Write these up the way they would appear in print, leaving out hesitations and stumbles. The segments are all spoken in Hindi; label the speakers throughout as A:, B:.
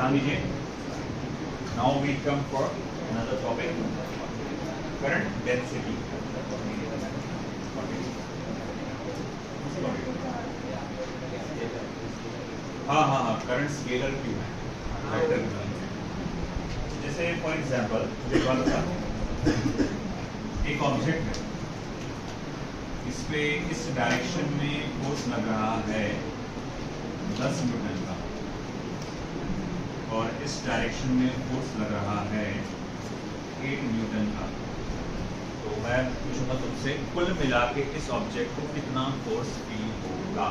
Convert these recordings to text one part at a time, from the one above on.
A: ध्यान दीजिए. Now we come for another topic, current density. हाँ, करंट स्केलर क्यों है, वेक्टर क्यों है. जैसे फॉर एग्जांपल एक ऑब्जेक्ट है, इस पे इस डायरेक्शन में फोर्स लग रहा है 10 न्यूटन का, और इस डायरेक्शन में फोर्स लग रहा है 8 न्यूटन का. तो मैं पूछूंगा तुमसे, कुल मिला के इस ऑब्जेक्ट को कितना फोर्स फील होगा?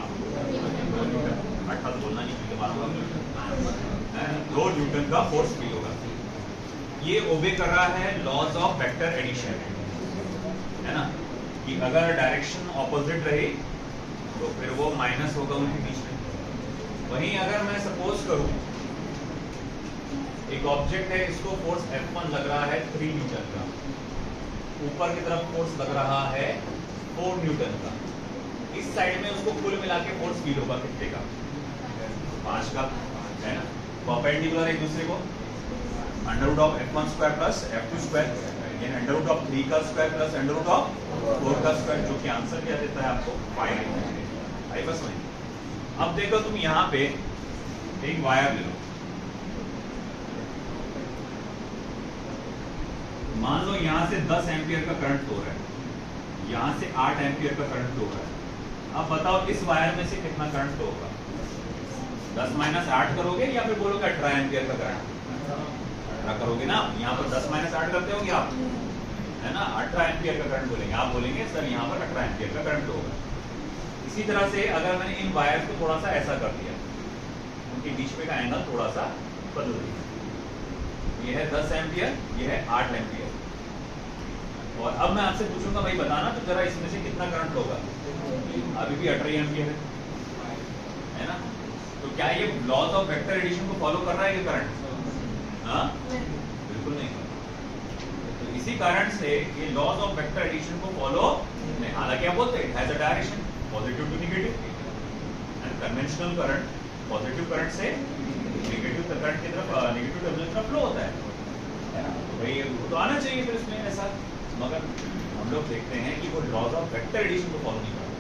A: 2 न्यूटन. 18 बोलना नहीं, क्योंकि हमारा 2 न्यूटन का फोर्स फील होगा. ये ओबे कर रहा है लॉज ऑफ वेक्टर एडिशन, है ना, कि अगर डायरेक्शन ऑपोजिट रही तो फिर वो माइनस होगा उनके बीच में. वहीं अगर मैं सपोज करूं एक ऑब्जेक्ट है, इसको फोर्स F1 लग रहा है 3 न्यूटन का, ऊपर की तरफ फोर्स लग रहा है 4 न्यूटन का, इस साइड में उसको कुल मिला के फोर्स फील होगा कितने का? 5 का, है ना. परपेंडिकुलर एक दूसरे को, under root of F1 square plus F2 square, यानी अंडर रूट ऑफ 3 का square plus under root of 4 का स्क्वायर, जो कि आंसर क्या देता है आपको? 5. आई बस नहीं. अब देखो तुम यहाँ पे एक वायर ले लो, मान लो यहाँ से 10 एम्पियर का करंट फ्लो रहा है, यहाँ से 8 एम्पियर का करंट फ्लो रहा है. अब बताओ इस वायर में से कितना करंट फ्लो होगा? 10 माइनस 8 करोगे या फिर बोलोगे 18 एम्पियर का करंट? 18 करोगे ना. यहाँ पर 10 माइनस 8 करते होगे आप, है ना. 18 एम्पियर का करंट बोलेंगे आप, बोलेंगे सर यहाँ पर 18 एम्पियर का करंट फ्लो होगा. इसी तरह से अगर मैंने इन वायर को थोड़ा सा ऐसा कर दिया, उनके बीच में का एंगल थोड़ा सा बदल दिया, ये है 10 एम्पियर, ये है 8 एम्पियर. और अब मैं आपसे पूछूंगा भाई बताना तो जरा इसमें से कितना करंट होगा? अभी भी 18 एम्पियर है ना. तो क्या ये लॉज ऑफ वेक्टर एडिशन को फॉलो कर रहा है ये करंट? हाँ, बिल्कुल नहीं. तो इसी कारण से ये लॉज ऑफ वेक्टर एडिशन को फॉलो नहीं. हालांकि आप बोलते हैं has a direction positive to negative, and conventional current positive current से नेगेटिव करंट की तरफ, नेगेटिव टर्मिनल की तरफ फ्लो होता है ना. तो भाई वो तो आना चाहिए फिर इसमें ऐसा, मगर हम लोग देखते हैं कि वो लॉज ऑफ वेक्टर एडिशन को फॉलो नहीं करता,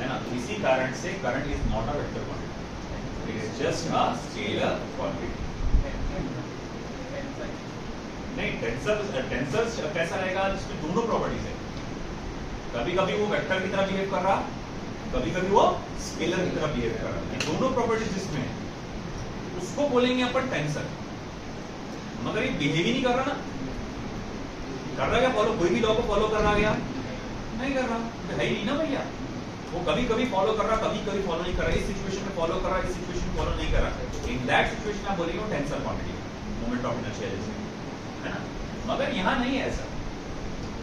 A: है ना. तो इसी कारण से current is not a vector quantity, it is just a scalar quantity. नहीं, टेंसर कैसा रहेगा जिसमें दोनों प्रॉपर्टीज है. कभी कभी वो वेक्टर की तरह बिहेव कर रहा, कभी कभी वो स्केलर की तरह बिहेव कर रहा. दोनों प्रॉपर्टीज जिसमें है उसको बोलेंगे अपन टेंसर. मगर ये बिहेव ही नहीं कर रहा ना. कर रहा क्या फॉलो? कोई भी लॉ को फॉलो कर रहा गया? नहीं कर रहा, तो है ही नहीं ना भैया. वो कभी कभी फॉलो कर रहा, कभी कभी फॉलो नहीं कर रहा. इस सिचुएशन में फॉलो कर रहा, इस सिचुएशन में फॉलो नहीं कर रहा. इन दैट सिचुएशन आप बोलेंगे tensor quantity, moment of inertia जैसे, है ना. मगर यहाँ नहीं है ऐसा.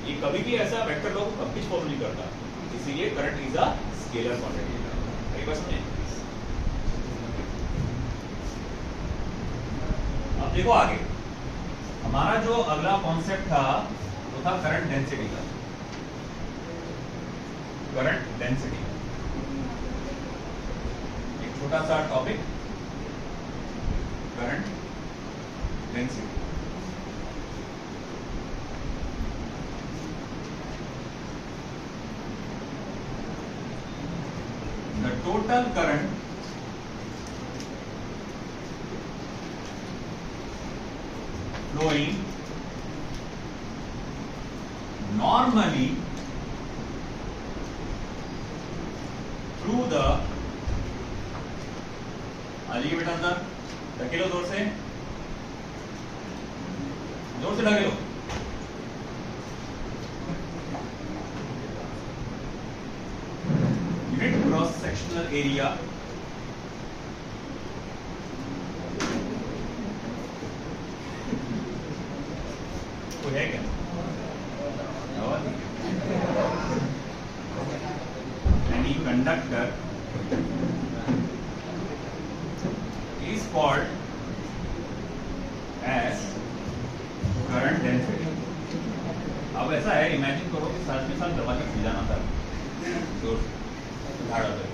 A: ये कभी भी ऐसा वेक्टर लॉ को कभी फॉलो नहीं करता, इसीलिए current is a scalar quantity. बस में अब देखो आगे हमारा जो अगला कॉन्सेप्ट था वो था करंट डेंसिटी का. करंट डेंसिटी एक छोटा सा topic, current density. The total current flowing normally through the, आइए बेटा अंदर ढकेलो, जोर से ढकेलो. यूनिट क्रॉस सेक्शनल एरिया है क्या? Any conductor is called as current density. अब ऐसा है, इमेजिन करो कि साथ में साथ दरवाजा खुल जाना था, जोर से झाड़ा था,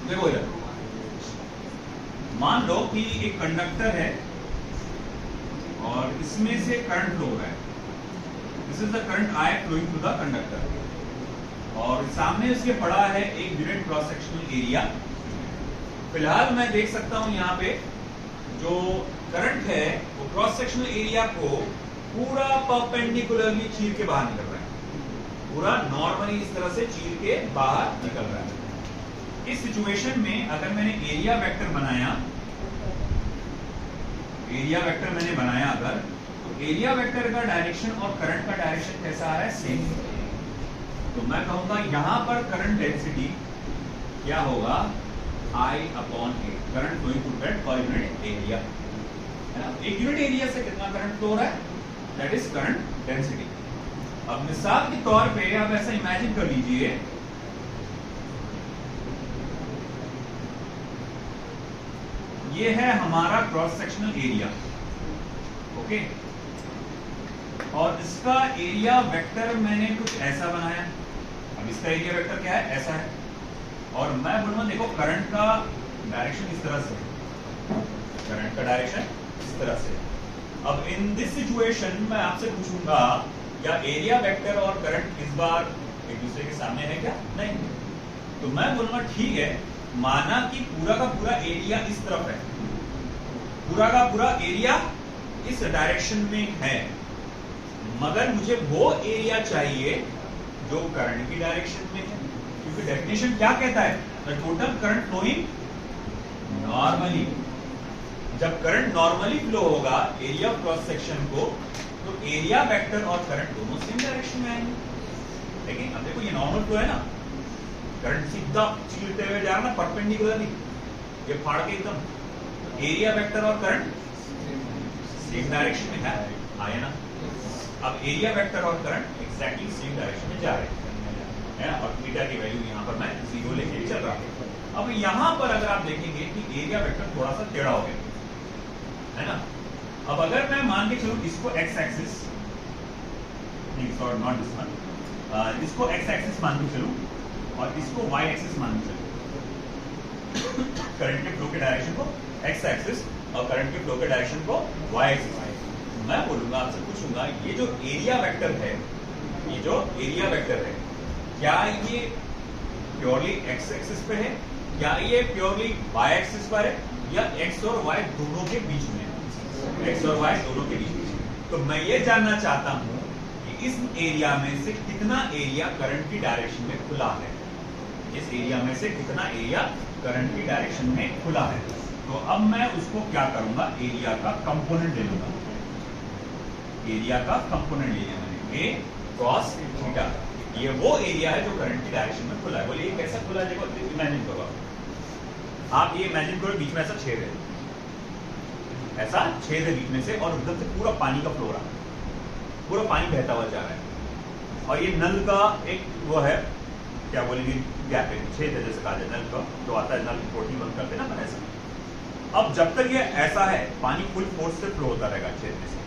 A: देखो इधर मान लो कि एक कंडक्टर है और इसमें से करंट फ्लो हो रहा है। This is the current I flowing through the conductor और सामने उसके पड़ा है एक यूनिट क्रॉस सेक्शनल एरिया। फिलहाल मैं देख सकता हूं यहाँ पे जो करंट है वो क्रॉस सेक्शनल एरिया को पूरा परपेंडिकुलरली चीर के बाहर निकल रहा है, पूरा नॉर्मली इस तरह से चीर के बाहर निकल रहा है। इस सिचुएशन में अगर मैंने एरिया वेक्टर बनाया, अगर तो एरिया वेक्टर का डायरेक्शन और करंट का डायरेक्शन कैसा आ रहा है, सेम। तो मैं कहूंगा यहां पर करंट डेंसिटी क्या होगा, I/A, current flowing through that per unit area. एक यूनिट एरिया से कितना करंट फ्लो हो रहा है, दैट इज करंट डेंसिटी। अब मिसाल के तौर पे आप ऐसा इमेजिन कर लीजिए, ये है हमारा क्रॉस सेक्शनल एरिया, ओके, और इसका एरिया वेक्टर मैंने कुछ ऐसा बनाया। अब इसका एरिया वेक्टर क्या है, ऐसा है, और मैं बोलूंगा देखो करंट का डायरेक्शन इस तरह से, करंट का डायरेक्शन इस तरह से। अब इन दिस सिचुएशन मैं आपसे पूछूंगा क्या एरिया वेक्टर और करंट इस बार एक दूसरे के सामने है क्या, नहीं। तो मैं बोलूंगा ठीक है, माना कि पूरा का पूरा एरिया इस तरफ है, पूरा का पूरा एरिया इस डायरेक्शन में है, मगर मुझे वो एरिया चाहिए जो करंट की डायरेक्शन में है, क्योंकि डेफिनेशन क्या कहता है, the total current flowing normally. जब करंट नॉर्मली फ्लो होगा एरिया ऑफ क्रॉस सेक्शन को, तो एरिया वेक्टर और करंट दोनों सेम डायरेक्शन में आएंगे। लेकिन अब देखो ये नॉर्मल फ्लो है ना, करंट सीधा चीरते हुए जा रहा ना परपेंडिकुलरली, ये फाड़ के एकदम, एरिया वेक्टर और करंट सेम डायरेक्शन में है, आए ना। अब एरिया वेक्टर और करंट एग्जैक्टली सेम डायरेक्शन में जा रहे हैं, और थीटा की वैल्यू यहाँ पर मैं 0 लेके चल रहा हूँ। अब यहाँ पर अगर आप देखेंगे कि एरिया वेक्टर थोड़ा सा टेढ़ा हो गया है ना। अब अगर मैं मान के चलूं इसको x axis, not this one, इसको एक्स एक्सिस मान के चलूं और इसको वाई एक्सिस मान के चलूं, करंट के फ्लो के डायरेक्शन को एक्स एक्सिस और करंट के फ्लो के डायरेक्शन को वाई एक्सिस, मैं बोलूंगा आपसे पूछूंगा ये जो एरिया वेक्टर है, ये जो एरिया वेक्टर है, क्या ये प्योरली एक्स एक्सिस पे है, क्या ये प्योरली वाई एक्सिस पर है, या एक्स और वाई दोनों के बीच में, एक्स और वाई दोनों के बीच में। तो मैं ये जानना चाहता हूं कि इस एरिया में से कितना एरिया करंट की डायरेक्शन में खुला है, इस एरिया में से कितना एरिया करंट की डायरेक्शन में खुला है। तो अब मैं उसको क्या करूंगा, एरिया का कंपोनेंट ले लूंगा, एरिया का कंपोनेंट ले लिया मैंने, ए कॉस थीटा। ये वो एरिया है जो करंट की डायरेक्शन में खुला है। बोलिए कैसा खुला है, देखो इमेजिन करो आप, ये इमेजिन करो बीच में ऐसा छेद है, ऐसा छेद है बीच में से, और उधर से पूरा पानी का फ्लो रहा है, पूरा पानी बहता हुआ जा रहा है, और ये नल का एक वो है, क्या बोलेंगे, गैप है, छेद है जैसे कहा जाए, नल का जो आता है, नल टोटी बंद करते ना अपन ऐसा। अब जब तक ये ऐसा है पानी फुल फोर्स से फ्लो होता रहेगा छेद में से,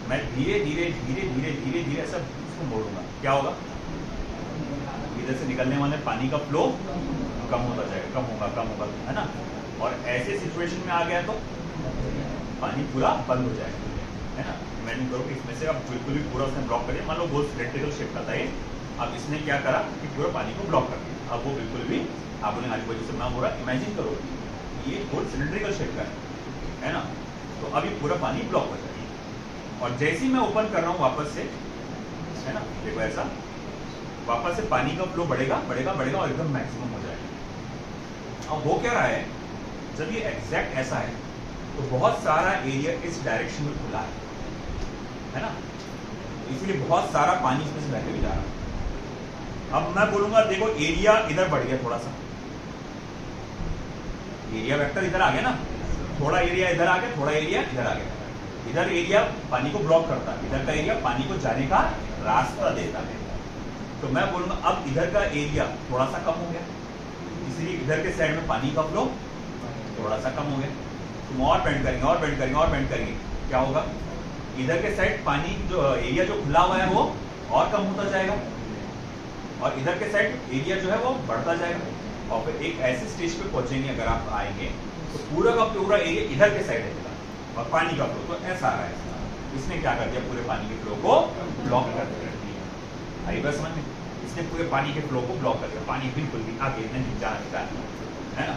A: मैं धीरे धीरे धीरे धीरे धीरे धीरे ऐसा इसको मोड़ूंगा, क्या होगा, इधर से निकलने वाले पानी का फ्लो कम होता जाएगा, कम होगा, है ना। और ऐसे सिचुएशन में आ गया तो पानी पूरा बंद हो जाएगा, है ना। इमेजिन करो कि इसमें से अब बिल्कुल भी पूरा उसने ब्लॉक कर दिया, मान लो गोल सिलेंड्रिकल शेप का था ये, अब इसने क्या करा कि पूरा पानी को ब्लॉक कर दिया, अब वो बिल्कुल भी आप बोले आजू बाजू से ना हो रहा। इमेजिन करो ये गोल सिलेंड्रिकल शेप का है ना, तो अभी पूरा पानी ब्लॉक हो जाएगा, और जैसे ही मैं ओपन कर रहा हूँ वापस से, है ना, देखो ऐसा वापस से पानी का फ्लो बढ़ेगा बढ़ेगा बढ़ेगा और एकदम मैक्सिमम हो जाएगा। अब हो क्या रहा है, जब ये एग्जैक्ट ऐसा है तो बहुत सारा एरिया इस डायरेक्शन में खुला है ना, इसलिए बहुत सारा पानी इसमें से बहते हुए जा रहा है। अब मैं बोलूंगा देखो एरिया इधर बढ़ गया, थोड़ा सा एरिया वेक्टर इधर आ गया ना, थोड़ा एरिया इधर आ गया, थोड़ा एरिया इधर आ गया। इधर एरिया पानी को ब्लॉक करता है, इधर का एरिया पानी को जाने का रास्ता देता है। तो मैं बोलूंगा अब इधर का एरिया थोड़ा सा कम हो गया, इसलिए इधर के साइड में पानी का फ्लो थोड़ा सा कम हो गया। तुम और बेंड करेंगे और बेंड करेंगे और बेंड करेंगे, क्या होगा, इधर के साइड पानी जो एरिया जो खुला हुआ है वो और कम होता जाएगा, और इधर के साइड एरिया जो है वो बढ़ता जाएगा, और फिर एक ऐसे स्टेज पे पहुंचेंगे अगर आप आएंगे तो पूरा का पूरा एरिया इधर के साइड है और पानी का फ्लो तो ऐसा आ रहा है। इसने क्या कर दिया, पूरे पानी के फ्लो को ब्लॉक कर दिया। आई बस समझ में, इसने पूरे पानी के फ्लो को ब्लॉक कर दिया, पानी बिल्कुल भी आगे नहीं जा रहा है ना।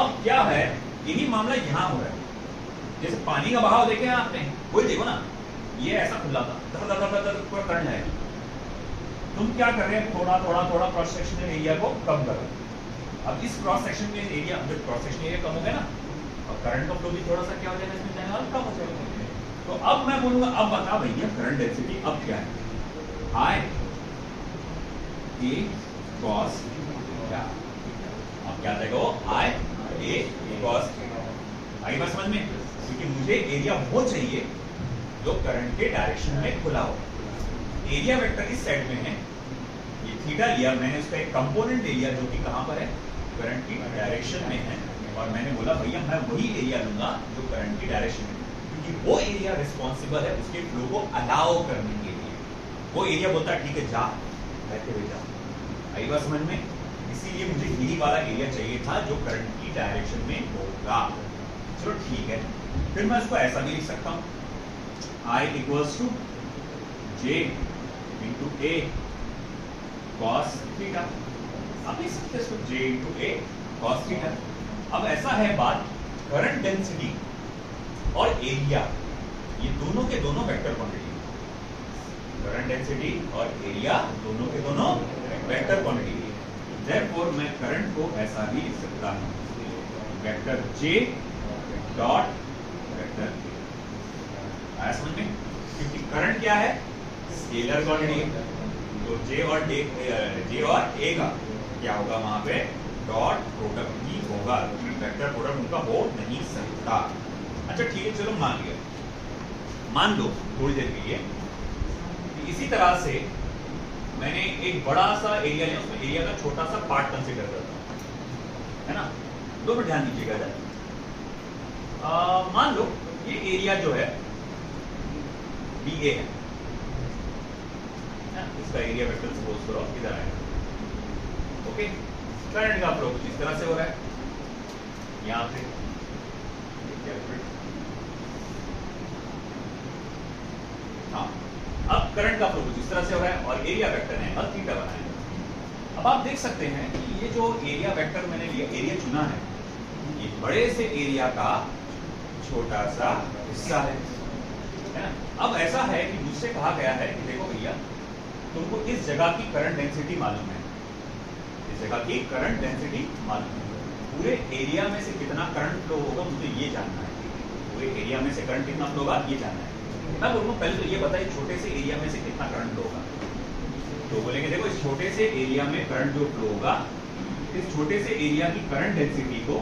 A: अब क्या है, यही मामला यहाँ हो रहा है। जैसे पानी का बहाव देखे आपने, वही देखो ना, ये ऐसा खुला था, पूरा करंट है। तुम क्या कर रहे हैं, थोड़ा थोड़ा थोड़ा क्रॉस सेक्शनल एरिया को कम करो। अब इस क्रॉस सेक्शन में एरिया, जब क्रॉस सेक्शन एरिया कम हो गया ना, और करंट का फ्लो भी थोड़ा सा क्या हो जाएगा, इसमें जाने वाला कम हो जाएगा। तो अब मैं बोलूंगा, अब बता भैया करंट डेंसिटी अब क्या है, आई ए कॉस क्या, अब क्या जाएगा वो आई ए कॉस। आई बात समझ में, क्योंकि मुझे एरिया वो चाहिए जो करंट के डायरेक्शन में खुला हो। एरिया वेक्टर इस साइड में है, ये थीटा लिया मैंने, उसका एक कंपोनेंट एरिया जो कि कहां पर है, करंट की डायरेक्शन में है, और मैंने बोला भैया मैं वही एरिया लूंगा जो करंट की डायरेक्शन में, क्योंकि वो एरिया रिस्पॉन्सिबल है उसके फ्लो को अलाउ करने के लिए। वो एरिया बोलता है ठीक है जा, बहते हुए जा। आई बात समझ में, इसीलिए मुझे यही वाला एरिया चाहिए था जो करंट की डायरेक्शन में होगा। चलो ठीक है, फिर मैं उसको ऐसा भी लिख सकता हूं, I equals to J into A cos theta. आप लिख सकते हैं इसको J into A cos theta. अब ऐसा है बात, करंट डेंसिटी और एरिया ये दोनों के दोनों वेक्टर क्वांटिटी, करंट डेंसिटी और एरिया दोनों के दोनों वेक्टर क्वांटिटी। देयरफॉर मैं करंट को ऐसा भी लिख सकता हूं, वेक्टर जे डॉट वेक्टर। आया समझ में, क्योंकि करंट क्या है, स्केलर क्वांटिटी है, तो जे और ए का क्या होगा वहां पे, डॉट प्रोडक्ट ही होगा, वेक्टर प्रोडक्ट उनका हो नहीं सकता। अच्छा ठीक है, चलो मान लिया, मान लो थोड़ी देर के लिए, इसी तरह से मैंने एक बड़ा सा एरिया लिया, उसमें एरिया का छोटा सा पार्ट कंसीडर करता हूं, है ना। दो मिनट ध्यान दीजिएगा। मान लो ये एरिया जो है डी ए है, इसका एरिया वेक्टर सपोज करो इधर आएगा। ओके, करंट का फ्लो कुछ इस तरह से हो रहा है, यहां पे हाँ, अब करंट का फ्लो कुछ इस तरह से हो रहा है और एरिया वेक्टर ने एंगल थीटा बनाया। अब आप देख सकते हैं कि ये जो एरिया वेक्टर मैंने लिया, एरिया चुना है, ये बड़े से एरिया का छोटा सा हिस्सा है ना। अब ऐसा है कि मुझसे कहा गया है कि देखो भैया तुमको इस जगह की करंट डेंसिटी मालूम है, इस जगह की करंट डेंसिटी मालूम है, पूरे एरिया में से कितना करंट फ्लो होगा मुझे ये जानना है, पूरे एरिया में से करंट कितना फ्लो होगा ये जानना है। मैं बोलूँ पहले तो ये बताइए छोटे से एरिया में से कितना करंट फ्लो होगा, तो बोलेंगे देखो इस छोटे से एरिया में करंट जो फ्लो होगा, इस छोटे से एरिया की करंट डेंसिटी को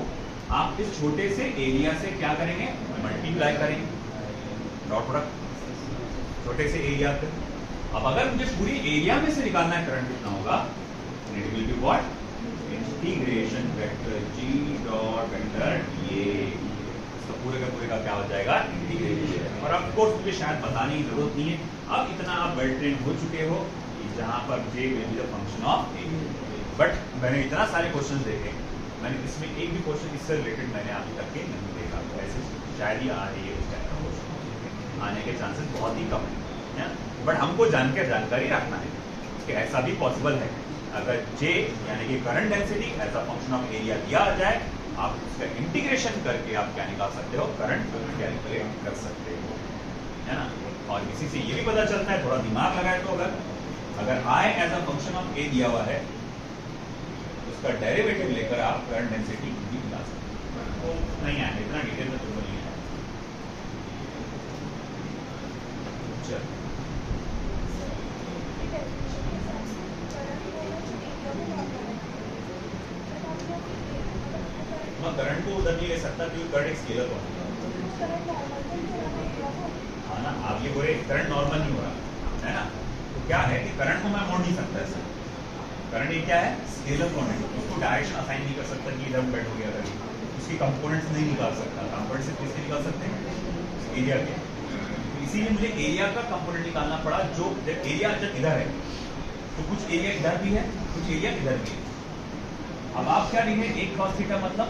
A: आप इस छोटे से एरिया से क्या करेंगे, मल्टीप्लाई करेंगे, डॉट प्रोडक्ट छोटे से एरिया पे। अब अगर मुझे पूरी एरिया में से निकालना है करंट कितना होगा, it will be what, integration vector ji dot vector ये, इसका पूरे का पूरे का क्या हो जाएगा, इंटीग्रेशन। और ऑफ कोर्स मुझे शायद बताने की जरूरत नहीं है, अब इतना आप वेल ट्रेन हो चुके हो जहां पर J will be the function of A. But मैंने इतना सारे क्वेश्चन देखे, मैंने इसमें एक भी क्वेश्चन इससे रिलेटेड मैंने अभी तक के नहीं देखा, तो ऐसे शायद ही आ रही है, आने के चांसेस बहुत ही कम है। बट हमको जानकारी रखना है कि ऐसा भी पॉसिबल है, अगर जे यानी कि current density as a function of area दिया जाए, आप उसका इंटीग्रेशन करके आप क्या निकाल सकते हो, करंट कैलकुलेट कर सकते हो, है ना। और इसी से ये भी पता चलता है, थोड़ा दिमाग लगाए तो अगर I as a function of ए दिया हुआ है, उसका डेरिवेटिव लेकर आप करंट डेंसिटी भी निकाल सकते हो। तो नहीं आया इतना डिटेल में, तो नहीं आया। मैं करंट को उधर नहीं ले सकता क्योंकि करंट एक स्केलर क्वांटिटी है ना। आप ये बोले करंट नॉर्मल नहीं हो रहा है ना, तो क्या है कि करंट को मैं मोड़ नहीं सकता ऐसे। करंट ये क्या है, स्केलर क्वांटिटी, उसको डायरेक्शन असाइन नहीं कर सकता कि इधर बेट हो गया, अगर उसकी कंपोनेंट्स नहीं निकाल सकता। कंपोनेंट से किसके निकाल सकते हैं, एरिया के। इसीलिए मुझे एरिया का कंपोनेंट निकालना पड़ा, जो एरिया जब इधर है तो कुछ एरिया इधर भी है, कुछ एरिया इधर भी है। अब आप क्या लिखे, एक cos थीटा मतलब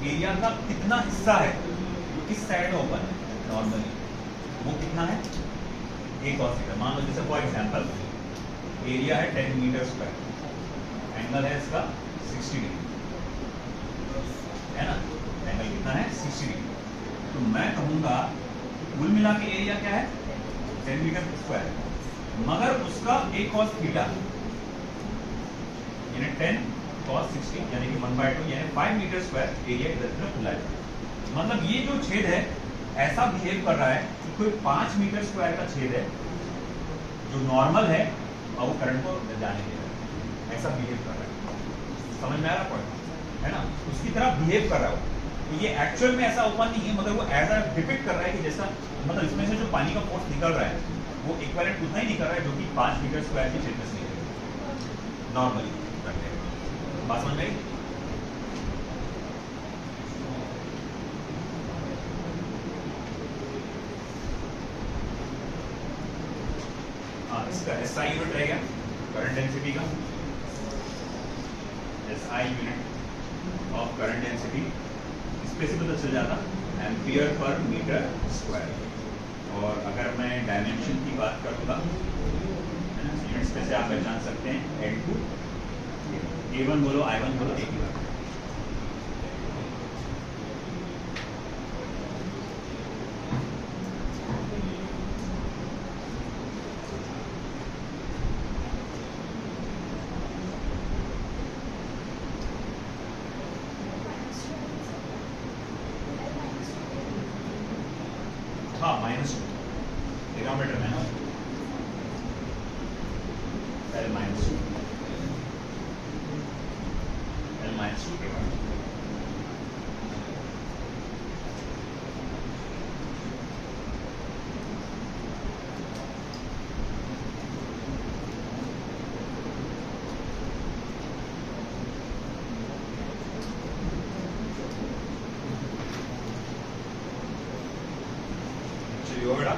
A: एरिया का कितना हिस्सा है किस साइड में ओपन है नॉर्मली, वो कितना है a cos थीटा। मान लो जैसे फॉर एग्जांपल एरिया है 10 मीटर स्क्वायर, एंगल है इसका 60 डिग्री, है ना, एंगल कितना है 60 डिग्री। तो मैं कहूंगा कुल मिला के एरिया क्या है 10 मीटर स्क्वायर, मगर उसका a cos थीटा यानी 10 cos 60 यानी कि 1/2 यानी 5 मीटर स्क्वायर एरिया इधर से खुला है। मतलब ये जो छेद है ऐसा बिहेव कर रहा है कि कोई 5 मीटर स्क्वायर का छेद है जो नॉर्मल है और वो करंट को जाने दे रहा है, ऐसा बिहेव कर रहा है। समझ में आ रहा पॉइंट है ना, उसकी तरह बिहेव कर रहा है। तो ये एक्चुअल में ऐसा ओपन नहीं है, मगर वो ऐसा डिपिक्ट कर रहा है कि जैसा मतलब इसमें से जो पानी का फोर्स निकल रहा है वो इक्विवेलेंट उतना ही निकल रहा है जो कि 5 मीटर स्क्वायर के छेद में से निकल नॉर्मली करते हैं। बात समझ में आई? इसका SI यूनिट रहेगा करंट डेंसिटी का, SI unit of current density इसमें से पता चल जाता एम्पियर पर मीटर स्क्वायर। और अगर मैं डायमेंशन की बात करूँगा यूनिट्स में से आप पहचान सकते हैं N2 A1 बोलो I1 बोलो एक ही बात। हाँ -2 डिनोमिनेटर में ना L -2 के बाद चलिए बेटा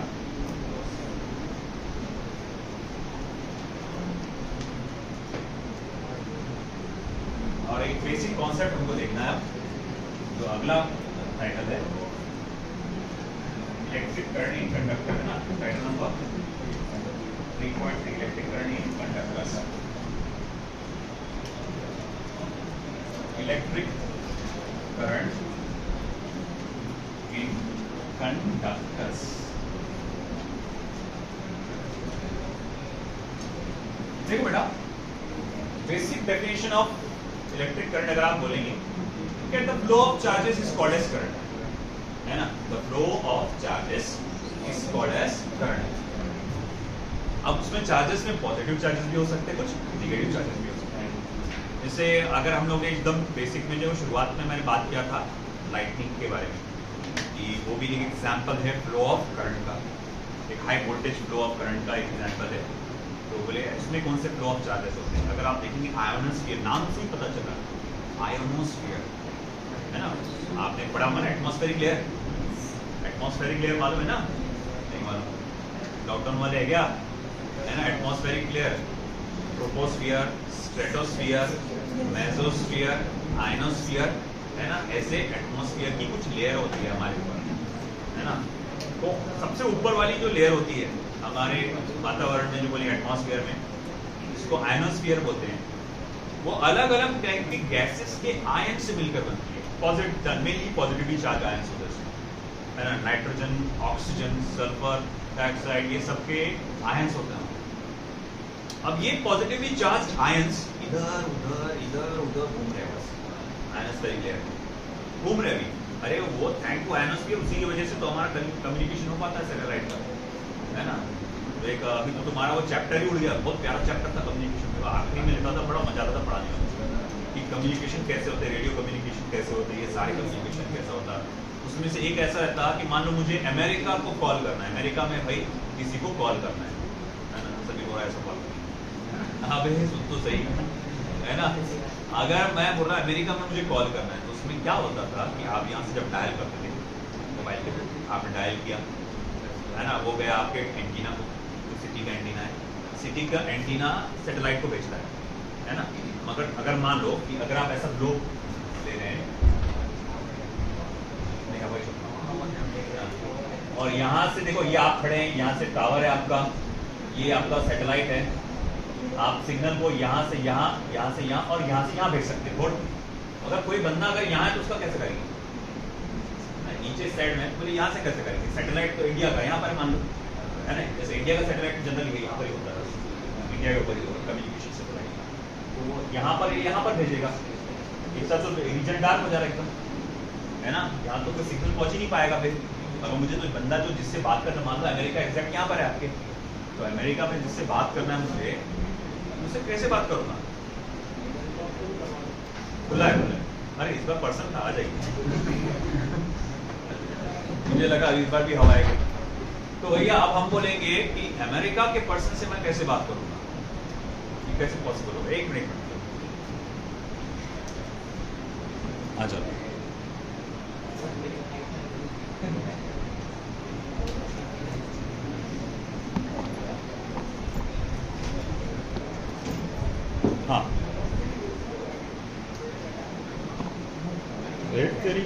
A: और एक बेसिक कॉन्सेप्ट हमको देखना है जो अगला टाइटल है इलेक्ट्रिक करंट इन कंडक्टर है ना, title number 3.3 electric current in conductors. Electric current in conductors. देखो बेटा basic definition of electric current अगर आप बोलेंगे कि the flow of charges is called as current, है ना, the flow of charges is called as current. अब उसमें चार्जेस में पॉजिटिव चार्जेस भी हो सकते हैं, कुछ नेगेटिव चार्जेस भी हो सकते हैं। जैसे अगर हम लोग ने एकदम बेसिक में जो शुरुआत में मैंने बात किया था लाइटनिंग के बारे में कि वो भी एक एग्जांपल है फ्लो ऑफ करंट का, एक high voltage flow of current का एक एग्जांपल है। तो बोले इसमें कौन से फ्लो ऑफ चार्जेस होते हैं, अगर आप देखेंगे आयोनोस्फीयर, नाम से ही पता चल रहा है आयोनोस्फीयर, है ना, आपने पढ़ा मन एटमॉस्फेरिक लेयर, एटमॉस्फेरिक लेयर मालूम है ना, नहीं मालूम, लॉकडाउन वाले है क्या, है ना, atmospheric layer, troposphere, stratosphere, mesosphere, ionosphere, है ना, ऐसे एटमॉस्फियर की कुछ लेयर होती है हमारे ऊपर, है ना। तो सबसे ऊपर वाली जो लेयर होती है हमारे वातावरण में जो बोले एटमॉस्फेयर में, जिसको आयनोस्फीयर बोलते हैं, वो अलग अलग टाइप के गैसेस के आयन से मिलकर बनती है। Positive mainly positively charge ions होते हैं, है ना, नाइट्रोजन, ऑक्सीजन, सल्फर डाइऑक्साइड, ये सबके आयन्स होते हैं। अब ये पॉजिटिवली चार्ज आयन्स इधर उधर घूम रहे हैं, बस आयनोस्फेरिक लेयर घूम रहे भी। अरे वो थैंक टू आयनोस्फीयर, उसी की वजह से तो हमारा कम्युनिकेशन हो पाता है सैटेलाइट का, है ना। तो एक अभी तो तुम्हारा वो चैप्टर ही उड़ गया, बहुत प्यारा चैप्टर था कम्युनिकेशन में, आखिरी में लेता था, बड़ा मजा आता था पढ़ाने में कि कम्युनिकेशन कैसे होते हैं, रेडियो कम्युनिकेशन कैसे होते हैं, ये सारे कम्युनिकेशन कैसा होता है। उसमें से एक ऐसा रहता कि मान लो मुझे अमेरिका को कॉल करना है, अमेरिका में भाई किसी को कॉल करना है ना, सभी को ऐसा कॉल करना है। हाँ भाई सुन तो सही, है ना, अगर मैं बोल रहा अमेरिका में मुझे कॉल करना है तो उसमें क्या होता था कि आप यहाँ से जब डायल करते थे मोबाइल के थ्रू, आपने डायल किया, है ना, वो गया आपके एंटीना को, तो सिटी का एंटीना है, सिटी का एंटीना सैटेलाइट को भेजता है ना। मगर अगर मान लो कि अगर आप ऐसा ग्लोब ले रहे हैं, क्या भाई? और यहाँ से देखो, ये आप खड़े हैं, यहाँ से टावर है आपका, ये आपका सैटेलाइट है। आप सिग्नल को यहाँ से यहाँ, यहाँ से यहाँ और यहाँ से यहाँ भेज सकते हैं। अगर कोई बंदा अगर यहाँ है तो उसका कैसे करेंगे? नीचे साइड में बोले यहाँ से कैसे करेंगे? सैटेलाइट तो इंडिया का यहाँ पर मान लो, है ना? जैसे इंडिया का सैटेलाइट जनरली यहाँ पर ही होता है, इंडिया के ऊपर ही होगा कम्युनिकेशन सैटेलाइट। तो यहाँ पर भेजेगा। इसका तो रीजन डार्क हो जा रहा है एकदम, है ना? यहाँ तो कोई सिग्नल पहुंच ही नहीं पाएगा। फिर अगर मुझे तो बंदा जो जिससे बात करना, मान लो अमेरिका एग्जैक्ट यहाँ पर है आपके, तो अमेरिका में जिससे बात करना है मुझसे कैसे बात करूँगा? खुला है, खुला है। अरे इस बार पर्सन था, आ जाइए। मुझे लगा इस बार भी हवा आएगी। तो भैया अब हम बोलेंगे कि अमेरिका के पर्सन से मैं कैसे बात करूँगा? ये कैसे पॉसिबल होगा? एक मिनट आ जाओ। हाँ, रेट तेरी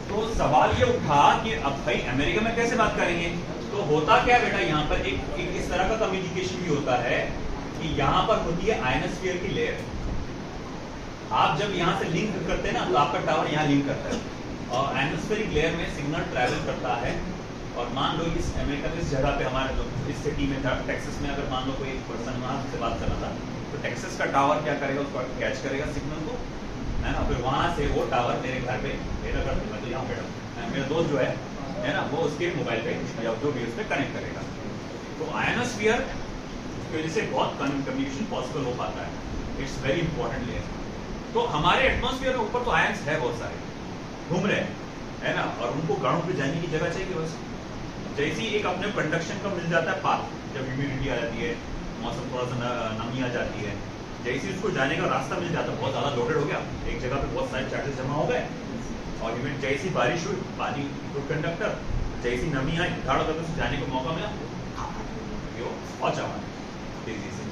A: तो सवाल ये उठा कि अब भाई अमेरिका में कैसे बात करेंगे? तो होता क्या बेटा, यहाँ पर एक इस तरह का कम्युनिकेशन भी होता है कि यहाँ पर होती है आयनोस्फीयर की लेयर। आप जब यहाँ से लिंक करते हैं ना, तो आपका टावर यहाँ लिंक करता है और आयनोस्फीयरिक लेयर में सिग्नल ट्रैवल करता है। और मान लो इस अमेरिका में इस जगह पे हमारे जो इस सिटी में था, टेक्सास में, अगर मान लो कोई पर्सन वहाँ से बात करना था, तो टेक्सास का टावर क्या करेगा? उसको कैच करेगा सिग्नल को, है ना? फिर वहाँ से वो टावर मेरे घर पे, मेरा घर मैं तो यहाँ बैठा, मेरा दोस्त जो है ना, वो उसके मोबाइल पे या जो भी उस पर कनेक्ट करेगा। तो आयनोस्फीयर की वजह से बहुत कम्युनिकेशन पॉसिबल हो पाता है। It's very important layer. तो हमारे एटमॉस्फेयर में ऊपर तो आयंस है बहुत सारे घूम रहे हैं, है ना? और उनको ग्राउंड पे जाने की जगह चाहिए बस। जैसी एक अपने कंडक्शन का मिल जाता है पाथ, जब ह्यूमिडिटी आ जाती है, मौसम थोड़ा सा नमी आ जाती है, जैसे उसको जाने का रास्ता मिल जाता है, बहुत ज़्यादा लोडेड हो गया, एक जगह पे बहुत सारे चार्जेस जमा हो गए, और इवन जैसी बारिश हुई, पानी गुड कंडक्टर, जैसी नमी आई, उठाड़ करके उसको जाने का मौका मिला, पहुंचा तेजी से।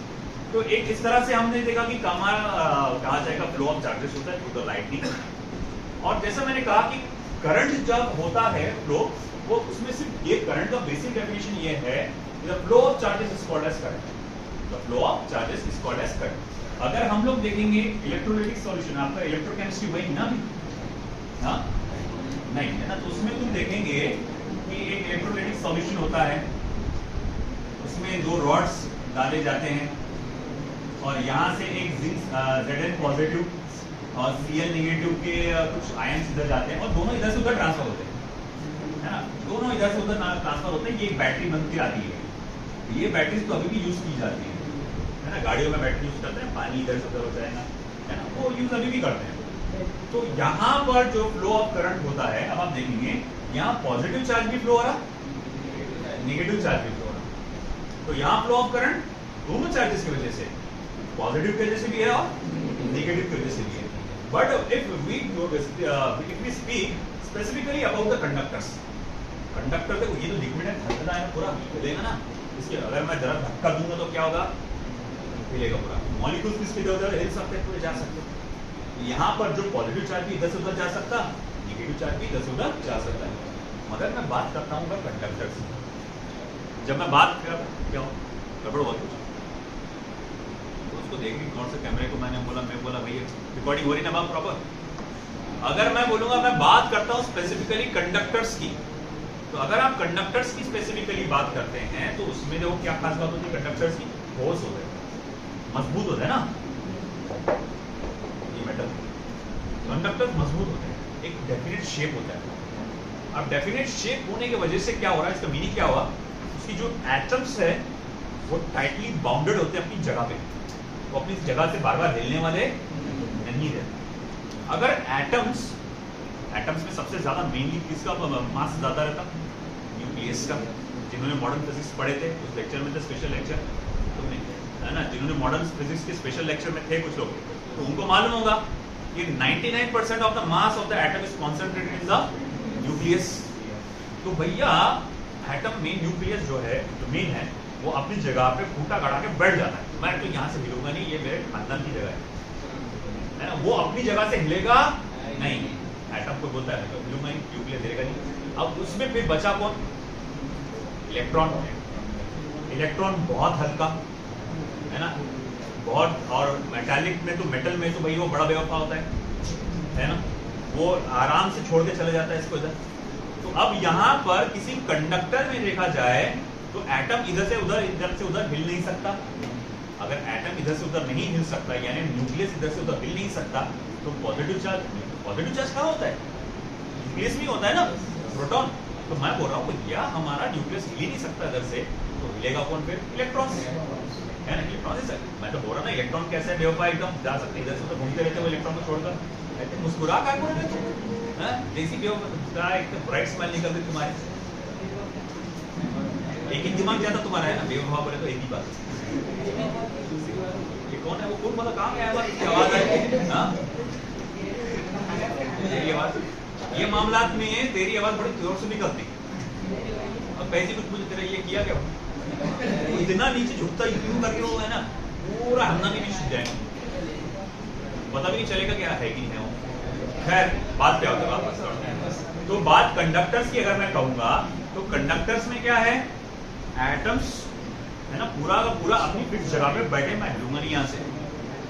A: तो एक इस तरह से हमने देखा कि कहा जाएगा फ्लो ऑफ चार्जेस होता है थ्रू द लाइटनिंग। और जैसा मैंने कहा कि करंट जब होता है फ्लो, वो उसमें सिर्फ ये करंट का बेसिक डेफिनेशन ये है, the flow of charges is called as current. The flow of charges is called as current. अगर हम लोग देखेंगे इलेक्ट्रोलाइटिक सॉल्यूशन, आपका इलेक्ट्रोकेमिस्ट्री वही ना भी, हाँ नहीं है ना? तो उसमें तुम देखेंगे कि एक इलेक्ट्रोलाइटिक सॉल्यूशन होता है, उसमें दो रॉड्स डाले जाते हैं और यहाँ से एक जिंक Zn पॉजिटिव और Cl नेगेटिव के कुछ आयंस इधर जाते हैं और दोनों इधर से उधर ट्रांसफर होते हैं, है ना? दोनों इधर से उधर ट्रांसफर होते हैं। ये बैटरी बनती आती है। ये बैटरीज तो अभी भी यूज की जाती है ना? गाड़ियों में बैटरी यूज करते हैं, पानी इधर से उधर हो जाएगा, है ना? वो यूज अभी भी करते हैं। तो यहाँ पर जो फ्लो ऑफ करंट होता है, अब आप देखेंगे यहाँ पॉजिटिव चार्ज भी फ्लो हो रहा, नेगेटिव चार्ज भी फ्लो हो रहा। तो यहाँ फ्लो ऑफ करंट दोनों चार्जेस की वजह से, पॉजिटिव की वजह से भी है और नेगेटिव की वजह से भी है। But if we speak specifically about the conductors, conductor देखो ये तो लिक्विड है, धड़कना है पूरा, हिलेगा ना? इसके अगर मैं जरा धक्का दूंगा तो क्या होगा? हिलेगा पूरा। मॉलिक्यूल्स भी इधर उधर हिल सकते हैं, पूरे जा सकते हैं। यहाँ पर जो पॉजिटिव चार्ज भी इधर से उधर जा सकता, नेगेटिव चार्ज भी इधर से उधर जा सकता है। मगर मैं बात करता हूँ कंडक्टर से। जब मैं बात कर क्या गड़बड़ हो गई उसको देखिए कौन से कैमरे को मैं बोला भैया रिकॉर्डिंग हो रही ना बात प्रॉपर। अगर मैं बोलूंगा मैं बात करता हूँ स्पेसिफिकली कंडक्टर्स की, तो अगर आप कंडक्टर्स की स्पेसिफिकली बात करते हैं तो उसमें देखो क्या खास बात होती है कंडक्टर्स की? ठोस होते हैं, मजबूत होते हैं ना? ये मेटल कंडक्टर्स मजबूत होते हैं, एक डेफिनेट शेप होता है। अब डेफिनेट शेप होने की वजह से क्या हो रहा है, इसका मीनिंग क्या हुआ? उसकी जो एटम्स है वो टाइटली बाउंडेड होते हैं अपनी जगह पे, वो अपनी जगह से बार बार हिलने वाले नहीं रहते। अगर एटम्स में सबसे ज्यादा मेनली किसका मास ज्यादा रहता? न्यूक्लियस का। जिन्होंने मॉडर्न फिजिक्स पढ़े थे उस लेक्चर में थे, स्पेशल लेक्चर तुमने, है ना? जिन्होंने मॉडर्न फिजिक्स के स्पेशल लेक्चर में थे कुछ लोग, तो उनको मालूम होगा कि 99% of the mass of the atom is concentrated in the nucleus. तो भैया एटम में न्यूक्लियस जो है, जो मेन है, वो अपनी जगह पे फूटा गड़ा के बैठ जाता है, मैं तो यहाँ से हिलूंगा नहीं, ये मेरे खानदान की जगह है ना, वो अपनी जगह से हिलेगा नहीं। एटम को बोलता है तो हिलूंगा नहीं, न्यूक्लियस हिलेगा नहीं। अब उसमें फिर बचा कौन? इलेक्ट्रॉन। इलेक्ट्रॉन बहुत हल्का है ना, बहुत, और मेटालिक में तो, मेटल में तो भाई वो बड़ा बेवफा होता है ना, वो आराम से छोड़ के चले जाता है इसको इधर। तो अब यहाँ पर किसी कंडक्टर में देखा जाए तो एटम इधर से उधर हिल नहीं सकता। अगर एटम इधर से उधर नहीं हिल सकता, यानी न्यूक्लियस इधर से उधर हिल नहीं सकता, तो पॉजिटिव चार्ज कहाँ होता है? न्यूक्लियस में होता है ना, प्रोटॉन। तो मैं बोल रहा हूँ भैया हमारा न्यूक्लियस हिल ही नहीं सकता इधर से, तो हिलेगा कौन फिर? इलेक्ट्रॉन है ना, इलेक्ट्रॉन से। मैं तो बोल रहा ना, इलेक्ट्रॉन कैसे बेवफा एकदम जा सकते, इधर से उधर घूमते रहते वो इलेक्ट्रॉन को छोड़कर। मुस्कुरा का बोल रहे थे, देसी बेवफा, एक ब्राइट स्माइल निकल गई तुम्हारी। एक ही दिमाग ज्यादा तुम्हारा है ना, बेवफा बोले तो एक ही बात। ये कौन है? वो कौन बोला? कहाँ गया? आवाज है हाँ, तेरी आवाज, ये मामलात में तेरी आवाज बड़ी जोर से निकलती। अब पैसे कुछ मुझे तेरा ये किया क्या? इतना नीचे झुकता क्यों करके वो है ना, पूरा हमना भी छूट जाएगा, पता भी नहीं चलेगा क्या है कि नहीं है वो। खैर बात क्या होता है वापस। तो बात कंडक्टर्स की अगर मैं कहूंगा तो कंडक्टर्स में क्या है? एटम्स है ना, पूरा का पूरा अपनी फिक्स जगह पे बैठे, मैं हिलूंगा नहीं यहाँ से।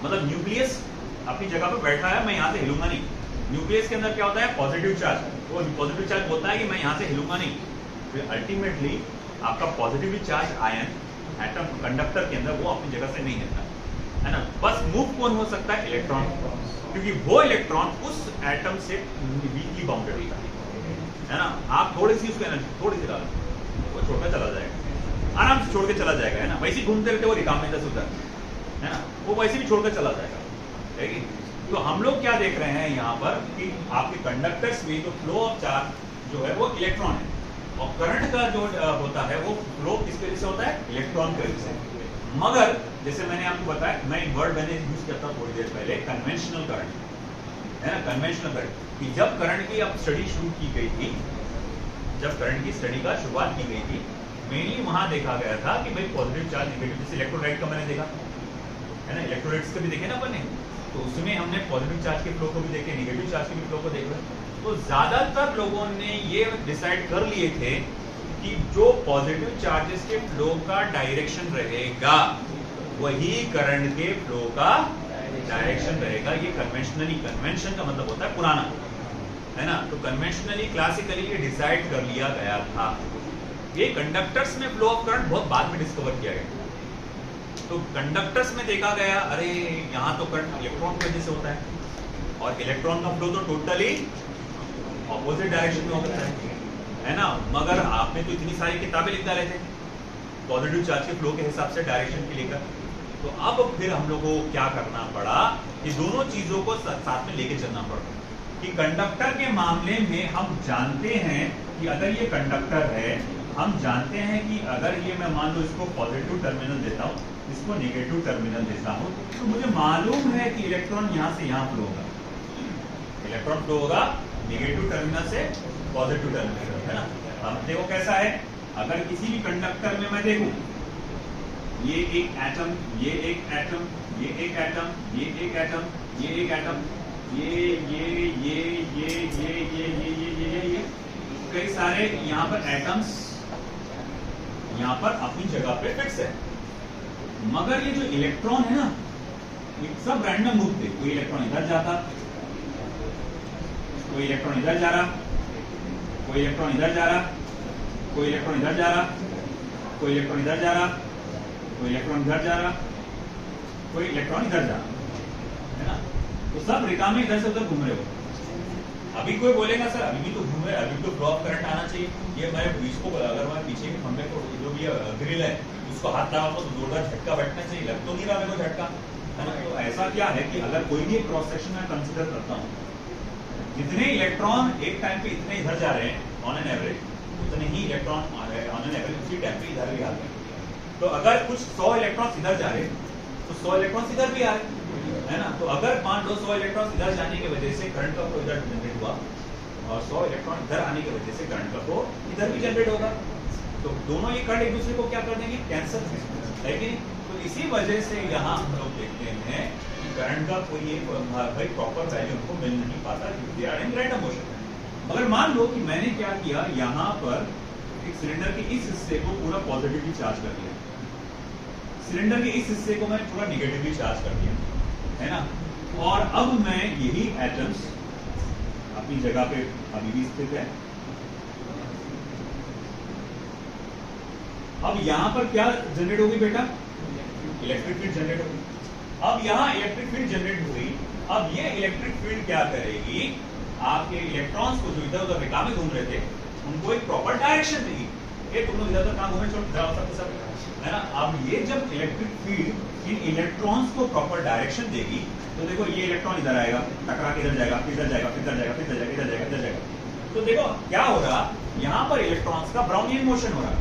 A: मतलब न्यूक्लियस अपनी जगह पे बैठा है, मैं यहाँ से हिलूंगा नहीं। न्यूक्लियस के अंदर क्या होता है? Positive charge. वो पॉजिटिव चार्ज बोलता है कि मैं यहाँ से हिलूंगा नहीं। फिर अल्टीमेटली आपका positively charge ion atom conductor के अंदर वो अपनी जगह से नहीं हिलता है ना। बस मूव कौन हो सकता है? इलेक्ट्रॉन, क्योंकि वो इलेक्ट्रॉन उस एटम से वीकली बाउंडेड होता है ना। आप थोड़ी सी उसको एनर्जी थोड़ी सी डालो, वो छोड़कर चला जाएगा, आराम से छोड़ के चला जाएगा है ना। वैसे ही घूमते रहते वो रिकाम में उधर है ना, वो वैसे भी छोड़कर चला जाएगा, ठीक है। तो हम लोग क्या देख रहे हैं यहाँ पर कि आपके कंडक्टर्स में जो फ्लो ऑफ चार्ज जो है वो इलेक्ट्रॉन है, और करंट का जो होता है वो फ्लो किसके वजह से होता है? इलेक्ट्रॉन के वजह से। मगर जैसे मैंने आपको बताया, मैं वर्ड मैंने यूज किया था थोड़ी देर पहले, कन्वेंशनल करंट है ना, कन्वेंशनल करंट। कि जब करंट की अब स्टडी शुरू की गई थी, जब करंट की स्टडी का शुरुआत की गई थी, मेनली वहां देखा गया था कि भाई पॉजिटिव चार्ज नेगेटिव, जैसे इलेक्ट्रोलाइट का मैंने देखा है ना, इलेक्ट्रोलाइट्स का भी देखे ना अपन ने, तो उसमें हमने पॉजिटिव चार्ज के फ्लो को भी देखे, नेगेटिव चार्ज के भी फ्लो को देखा। तो ज्यादातर लोगों ने ये डिसाइड कर लिए थे कि जो पॉजिटिव चार्जेस के फ्लो का डायरेक्शन रहेगा वही करंट के फ्लो का डायरेक्शन रहेगा। ये कन्वेंशनली, कन्वेंशन का मतलब होता है पुराना है ना, तो कन्वेंशनली क्लासिकली ये डिसाइड कर लिया गया था। ये कंडक्टर्स में फ्लो ऑफ करंट बहुत बाद में डिस्कवर किया गया। तो कंडक्टर्स में देखा गया, अरे यहाँ तो करंट इलेक्ट्रॉन की वजह से होता है, और इलेक्ट्रॉन का फ्लो तो टोटली ऑपोजिट डायरेक्शन में होता है ना। मगर आपने तो इतनी सारी किताबें लिख डाले थे पॉजिटिव चार्ज के फ्लो के हिसाब से डायरेक्शन के लेकर। तो अब फिर हम लोगों को क्या करना पड़ा कि दोनों चीजों को साथ में लेके चलना पड़ा। कि कंडक्टर के मामले में हम जानते हैं कि अगर ये कंडक्टर है, हम जानते हैं कि अगर ये मैं मान लो इसको पॉजिटिव टर्मिनल देता हूँ, इसको नेगेटिव टर्मिनल देता हूँ, तो मुझे मालूम है कि इलेक्ट्रॉन यहाँ से यहाँ फ्लो होगा, इलेक्ट्रॉन फ्लो होगा नेगेटिव टर्मिनल से पॉजिटिव टर्मिनल है ना। अब देखो कैसा है, अगर किसी भी कंडक्टर में मैं देखूं ये एक एटम, ये एक एटम, ये एक एटम, ये एक एटम, ये एक एटम, ये कई सारे यहाँ पर एटम्स यहाँ पर अपनी जगह पे फिक्स है। मगर ये जो इलेक्ट्रॉन है ना, ये सब रैंडम मूव थे। कोई इलेक्ट्रॉन इधर जाता, कोई इलेक्ट्रॉन इधर जा रहा, कोई इलेक्ट्रॉन इधर जा रहा, कोई इलेक्ट्रॉन इधर जा रहा, कोई इलेक्ट्रॉन इधर जा रहा, कोई इलेक्ट्रॉन इधर जा रहा, कोई इलेक्ट्रॉन इधर जा रहा है ना। तो सब रिकाम में इधर से उधर घूम रहे हो। अभी कोई बोलेगा सर अभी भी तो घूम रहे, अभी तो फ्लो ऑफ करंट आना चाहिए, ये मेरे बीच को अगर मैं पीछे के खंभे को जो भी ग्रिल है उसको हाथ लगा तो जोरदार झटका बैठना चाहिए, लग तो नहीं रहा मेरे को झटका है ना। तो ऐसा क्या है कि अगर कोई भी एक क्रॉस सेक्शन में कंसिडर करता हूँ, जितने इलेक्ट्रॉन एक टाइम पे इतने इधर जा रहे हैं ऑन एन एवरेज, उतने ही इलेक्ट्रॉन ऑन एन एवरेज उसी टाइम पे इधर भी आ रहे हैं। तो अगर कुछ 100 इलेक्ट्रॉन इधर जा रहे तो 100 इलेक्ट्रॉन इधर भी आ रहे है ना। तो अगर मान लो 100 इलेक्ट्रॉन इधर जाने की वजह से करंट का फ्लो इधर जनरेट हुआ और 100 इलेक्ट्रॉन इधर आने की वजह से करंट का फ्लो इधर भी जनरेट होगा तो दोनों ये करंट एक दूसरे को क्या कर देंगे, कैंसिल है कि नहीं? तो इसी वजह से यहाँ हम लोग देखते हैं कि करंट का कोई एक भाई प्रॉपर वैल्यू उनको मिल नहीं पाता क्योंकि they are in random motion. मगर मान लो कि मैंने क्या किया, यहाँ पर एक सिलेंडर के इस हिस्से को पूरा पॉजिटिवली चार्ज कर दिया, सिलेंडर के इस हिस्से को मैं पूरा निगेटिवली चार्ज कर दिया, है ना? और अब मैं यही एटम्स अपनी जगह पे अभी भी स्थित है। अब यहां पर क्या जनरेट होगी बेटा, इलेक्ट्रिक फील्ड जनरेट होगी। अब यहां इलेक्ट्रिक फील्ड जनरेट हुई, अब ये इलेक्ट्रिक फील्ड क्या करेगी, आपके इलेक्ट्रॉन्स को जो इधर उधर रिक्शा में घूम रहे थे उनको एक प्रॉपर डायरेक्शन देगी। ये तुम लोग इधर उधर कहां घूमे, सब है ना? अब ये जब इलेक्ट्रिक फील्ड इन इलेक्ट्रॉन्स को प्रॉपर डायरेक्शन देगी तो देखो ये इलेक्ट्रॉन इधर आएगा, टकरा के इधर जाएगा, फिर इधर जाएगा, फिर इधर जाएगा, फिर इधर जाएगा, इधर जाएगा, इधर जाएगा। तो देखो क्या हो रहा, यहाँ पर इलेक्ट्रॉन्स का ब्राउनियन मोशन हो रहा।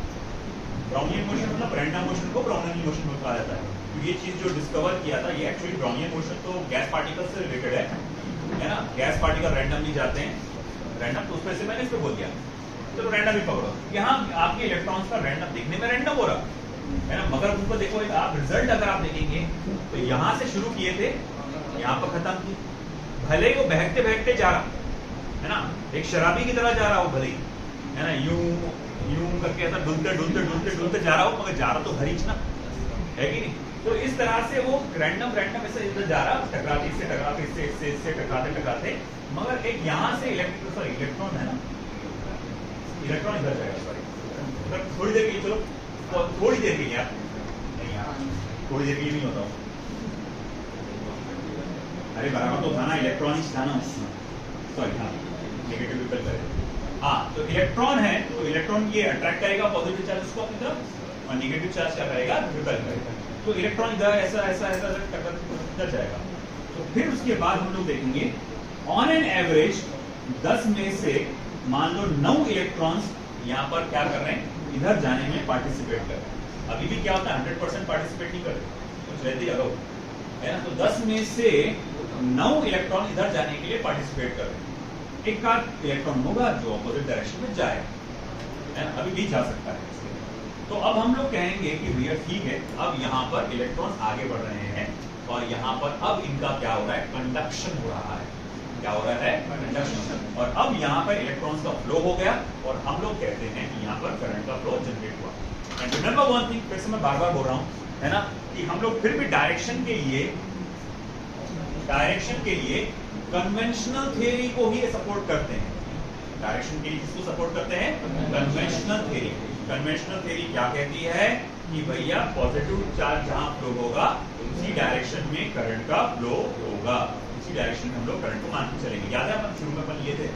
A: ब्राउनियन मोशन मतलब रैंडम मोशन को ब्राउनियन मोशन कहा जाता है। तो ये चीज जो डिस्कवर किया था, ये एक्चुअली ब्राउनियन मोशन तो गैस पार्टिकल से रिलेटेड है ना? गैस पार्टिकल रैंडमली जाते हैं, रैंडम, तो उसमें से मैंने इस पे बोल दिया, चलो रैंडम ही पकड़ो। यहाँ आपके इलेक्ट्रॉन्स का रैंडम दिखने में रैंडम हो रहा है ना? मगर उनको देखो आप रिजल्ट अगर आप देखेंगे तो यहाँ से शुरू किए थे, यहाँ पर खत्म की, भले ही वो बहकते बहकते जा रहा है ना, एक शराबी की तरह जा रहा हो भले ही, है ना, यूं यूं करके ऐसा डुलते डुलते डुलते डुलते जा रहा हो, मगर जा रहा तो हरीच ना, है कि नहीं? तो इस तरह से वो रैंडम रैंडम ऐसे इधर जा रहा, टकराते इससे टकराते इससे टकराते टकराते, मगर एक यहाँ से इलेक्ट्रॉन है ना, इलेक्ट्रॉन इधर जाएगा, सॉरी थोड़ी देर के लिए, चलो थोड़ी देर के लिए आप नहीं यार, थोड़ी देर के लिए नहीं होता हूँ, अरे बराबर तो था ना, इलेक्ट्रॉनिक्स था ना, सॉरी हाँ, नेगेटिव रिपेल करेगा। हाँ, तो इलेक्ट्रॉन है तो इलेक्ट्रॉन ये अट्रैक्ट करेगा पॉजिटिव चार्ज उसको अपनी तरफ, और नेगेटिव चार्ज क्या करेगा, रिपेल करेगा। तो इलेक्ट्रॉन इधर ऐसा ऐसा ऐसा टकराते जाएगा। तो फिर उसके बाद हम लोग देखेंगे ऑन एन एवरेज 10 में से मान लो 9 इलेक्ट्रॉन्स यहाँ पर क्या कर रहे हैं, इधर जाने में पार्टिसिपेट कर रहे हैं। अभी भी क्या होता है, 100% पार्टिसिपेट नहीं कर रहे, कुछ रहते ही अलग है ना। तो 10 में से 9 इलेक्ट्रॉन इधर जाने के लिए पार्टिसिपेट कर रहे हैं। एक का इलेक्ट्रॉन होगा जो अपोजिट डायरेक्शन में जाए, है ना, अभी भी जा सकता है। तो अब हम लोग कहेंगे कि भैया ठीक है, अब यहाँ पर इलेक्ट्रॉन आगे बढ़ रहे हैं और यहाँ पर अब इनका क्या हो रहा है, कंडक्शन हो रहा है। क्या हो रहा है, कंडक्शन। और अब यहाँ पर इलेक्ट्रॉन्स का फ्लो हो गया और हम लोग कहते हैं कि यहाँ पर करंट का फ्लो जनरेट हुआ। एंड रिमेंबर वन थिंग, फिर से मैं बार बार बोल रहा हूँ, है ना, कि हम लोग फिर भी डायरेक्शन के लिए कन्वेंशनल थ्योरी को ही सपोर्ट करते हैं। डायरेक्शन के लिए किसको सपोर्ट करते हैं, कन्वेंशनल थ्योरी। कन्वेंशनल थ्योरी क्या कहती है कि भैया पॉजिटिव चार्ज जहां फ्लो होगा उसी डायरेक्शन में करंट का फ्लो होगा, उसी डायरेक्शन में हम लोग करंट को मान के चलेंगे। याद है अपन शुरू में अपन लिए थे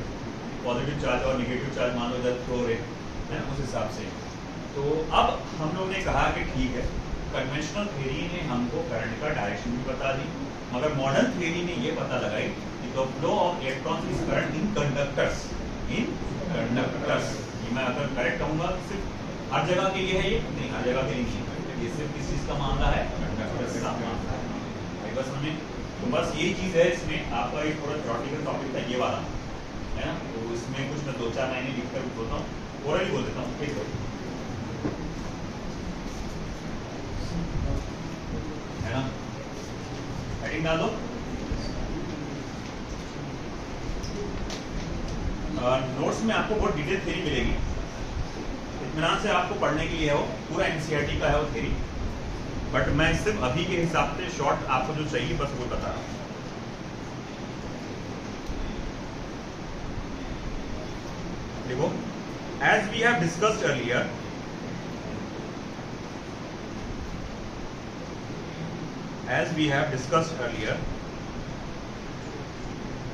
A: पॉजिटिव चार्ज और नेगेटिव चार्ज मान लो इधर फ्लो रहे है ना, उस हिसाब से। तो अब हम लोग ने कहा कि ठीक है, कन्वेंशनल थ्योरी ने हमको करंट का डायरेक्शन भी बता दी, मगर मॉडर्न थ्योरी ने ये पता लगाई कि the flow of electrons is current in conductors, ये मैं अगर करेक्ट कहूंगा सिर्फ हर जगह के लिए है, ये नहीं हर जगह के लिए नहीं है, ये सिर्फ किस चीज का मामला है, कंडक्टर्स का मामला है। बस हमें तो बस यही चीज है इसमें। आपका एक थोड़ा थ्योरेटिकल टॉपिक था ये वाला, है ना, तो इसमें कुछ मैं 2-4 लाइनें लिखकर बोलता हूँ, ओरली बोल देता हूँ, ठीक है ना, हेडिंग डाल दो। नोट्स में आपको बहुत डिटेल थ्योरी मिलेगी, इत्मीनान से आपको पढ़ने के लिए है, वो पूरा एनसीईआरटी का है वो थ्योरी, बट मैं सिर्फ अभी के हिसाब से शॉर्ट आपको जो चाहिए बस वो बता रहा हूँ। देखो, as we have discussed earlier,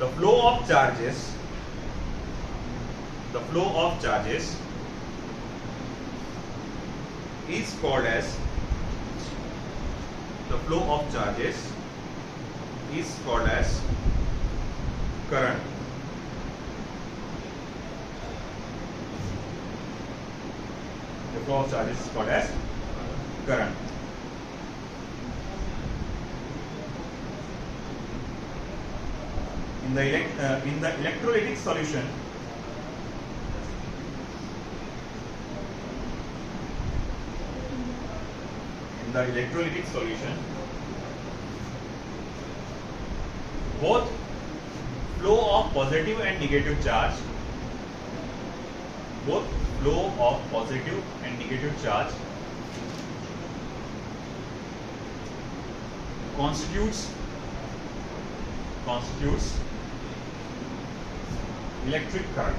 A: the flow of charges is called as current. The flow of charges is called as current. In the electrolytic solution, in the electrolytic solution, both flow of positive and negative charge, both flow of positive and negative charge constitutes electric current.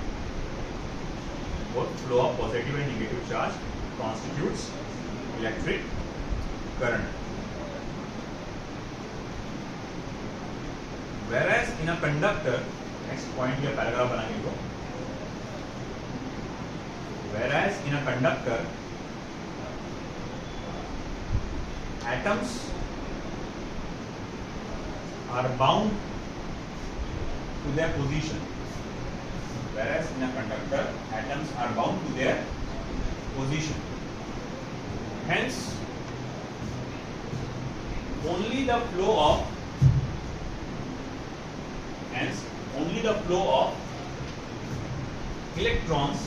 A: Both flow of positive and negative charge constitutes electric current. Whereas in a conductor, next point here paragraph बनाएंगे इसको. Whereas in a conductor, atoms are bound to their position. Whereas in a conductor, atoms are bound to their position. Hence, only the flow of electrons,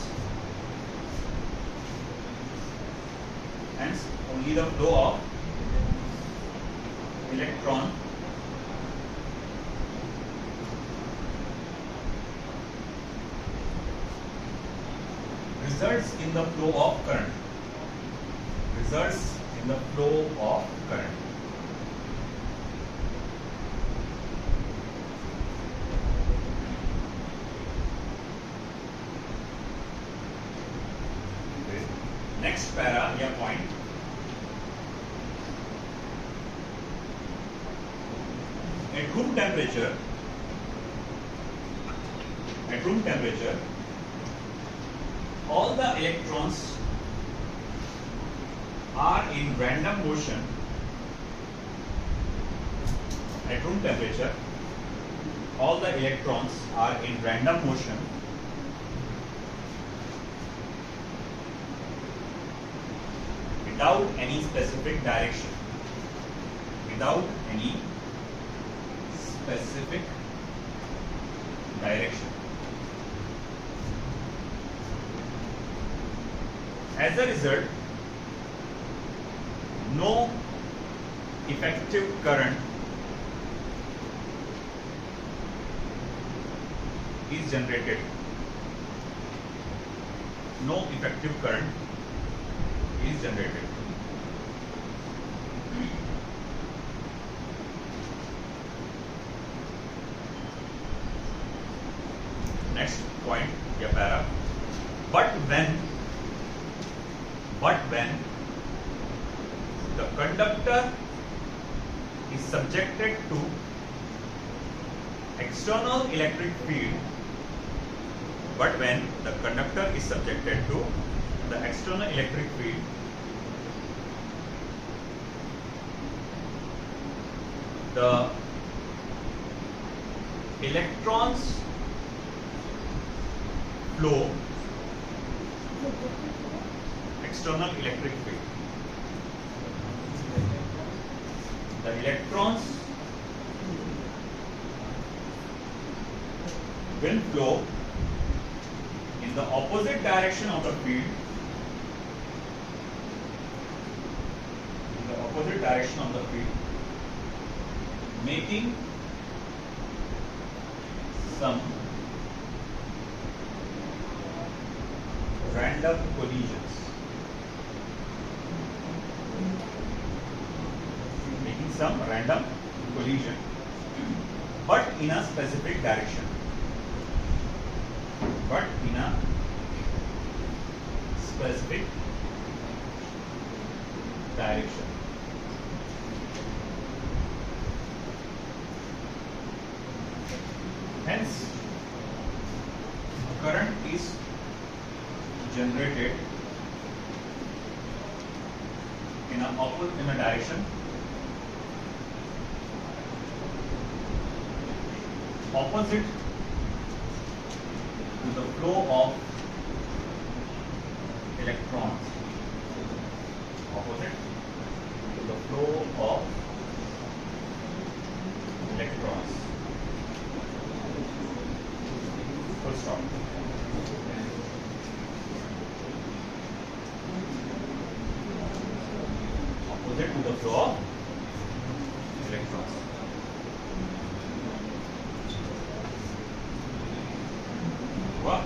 A: electron results in the flow of current. Next para या point. At room temperature, all the electrons are in random motion. At room temperature, all the electrons are in random motion without any specific direction. As a result, no effective current is generated. Next point, या para. But when the conductor is subjected to external electric field, the electrons flow external electric field. The electrons will flow in the opposite direction of the field. Making some random collisions. But in a specific direction. Hence, current is generated in a direction opposite to the flow of electrons. Full stop. Opposite to the flow of electrons. वाह,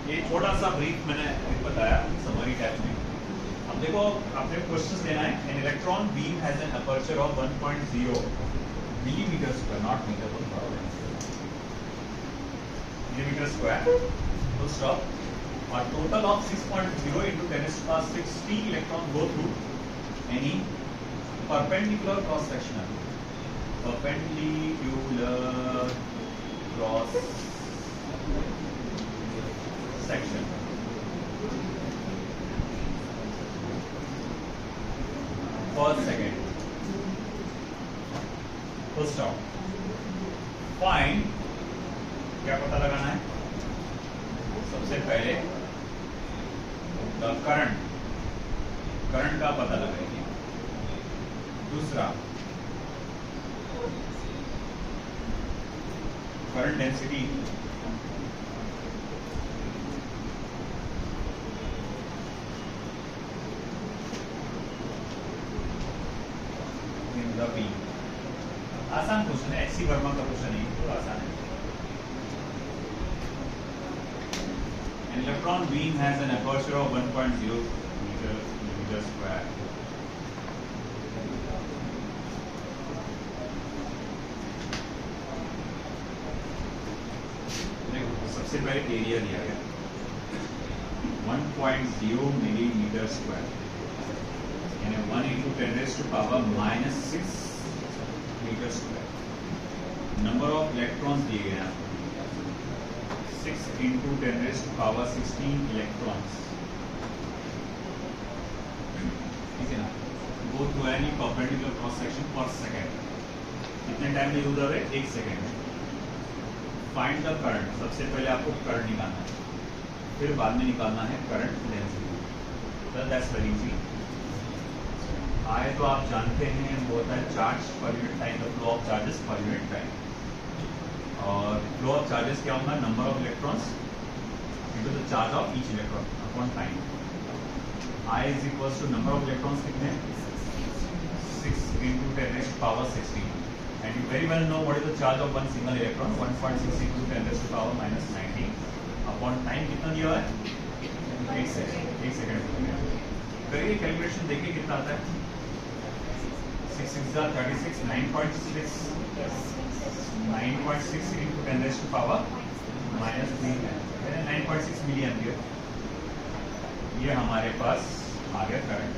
A: ये छोटा सा ब्रीफ मैंने बताया समरी टाइप में। अब देखो आपने क्वेश्चन देना है, an electron beam has an aperture of 1.0 millimetre square, not metre, millimetre square, full stop, और total of 6.0 into 10⁻⁶ electron go through any perpendicular cross sectional, perpendicular cross section per second. Full stop. Find, क्या पता लगाना है? सबसे पहले the current का पता लगाएंगे। दूसरा current density, in the beam। आसान क्वेश्चन है, एचसी वर्मा का क्वेश्चन नहीं, थोड़ा आसान है। An electron beam has an aperture of 1.0 millimeter square. सबसे पहले एरिया दिया गया 1.0 मिलीमीटर स्क्वायर, यानी 1 into 10⁻⁻⁶ meter square. Number of electrons दिए गए हैं 6 into 10⁻16 इलेक्ट्रॉन्स, ठीक है ना। गो through any perpendicular cross section पर सेकेंड, कितने टाइम में यूज हो रहा है? 1 सेकेंड। फाइंड द करंट, सबसे पहले आपको करंट निकालना है, फिर बाद में निकालना है current density. That's very easy. आए तो आप जानते हैं वो होता है charge per unit time, the flow of charges per unit time. और फ्लो ऑफ चार्जेस क्या होगा? Number of electrons into the charge of each electron upon time. I is equals to number of electrons कितने? 6 into 10⁻⁻16। And you very well know what is the charge of one single electron, 1.6 into 10⁻⁻19 upon time कितना दिया है? 1 सेकेंड। 1 सेकेंड करिए कैलकुलेशन, देखिए कितना आता है। 6 6 36, 9.6 into 10⁻⁻³ है, 9.6 मिली एम्पियर। ये हमारे पास आ गया करंट।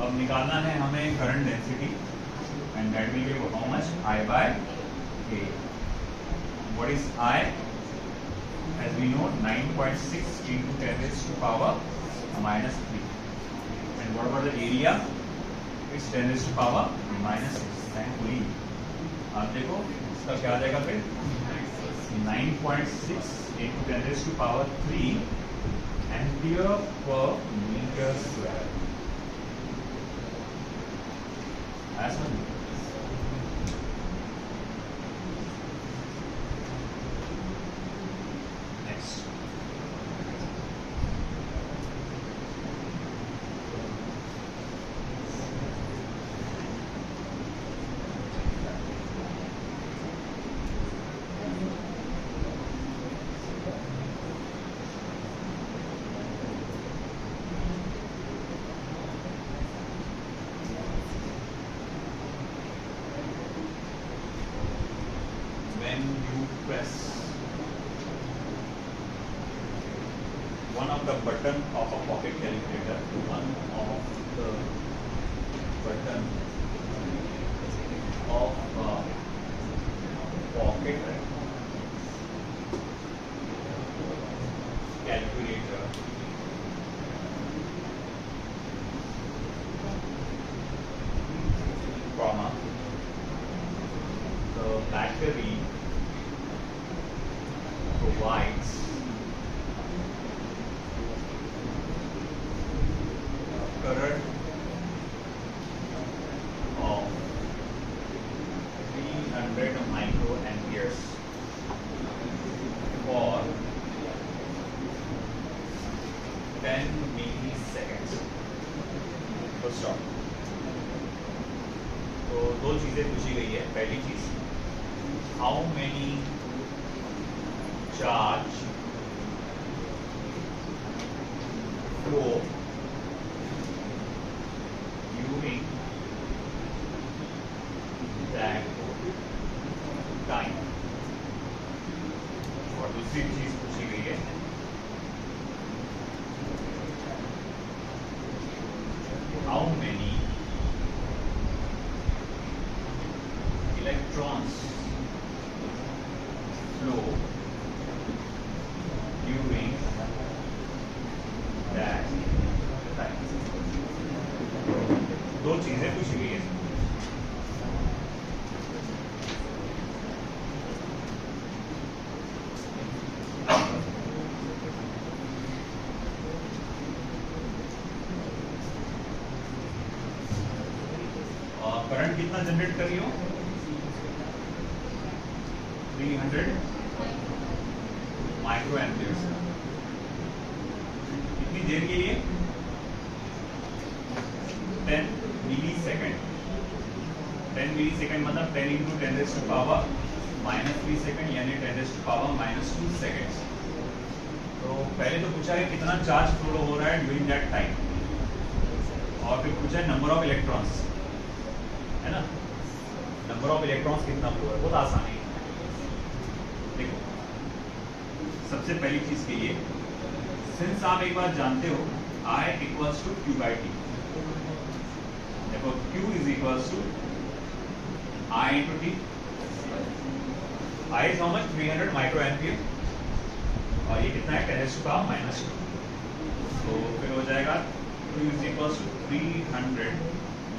A: अब निकालना है हमें current density, and that will give how much? I by K. What is I? As we know, 9.6 into 10⁻⁻³ and what about the area? It's 10⁻⁻⁻6। thankfully आप देखो इसका क्या आ जाएगा फिर? 9.6 into 10⁻³ ampere per metre square. ऐसा one of the button of a pocket calculator, one of the button of a pocket calculator comma the battery provides current of 300 microamperes for 10 milliseconds. Stop. तो दो चीजें पूछी गई है। पहली चीज, how many charge flow during that time. और दूसरी चीज पूछी गई है, how many electrons flow during that time। दो चीजें पूछी गई है। करंट कितना जनरेट कर रही हो? 300 माइक्रो एम्पियर्स। कितनी देर के लिए? 10 मिली सेकेंड। 10 मिली सेकेंड मतलब 10 इंटू 10 टू पावर -3 सेकेंड, यानी 10 टू पावर -2 सेकेंड्स। तो पहले तो पूछा है कितना चार्ज फ्लो हो रहा है ड्यूरिंग दैट टाइम, और फिर पूछा है नंबर ऑफ इलेक्ट्रॉन्स, है ना। नंबर ऑफ इलेक्ट्रॉन्स कितना फ्लो है, बहुत आसान है। देखो, सबसे पहली चीज के लिए, सिंस आप एक बार जानते हो I equals to Q by T। देखो Q is equals to I into T। I is how much? 300 micro ampere, और ये कितना है? 10 टू पावर -2। तो फिर हो जाएगा Q is equals to 300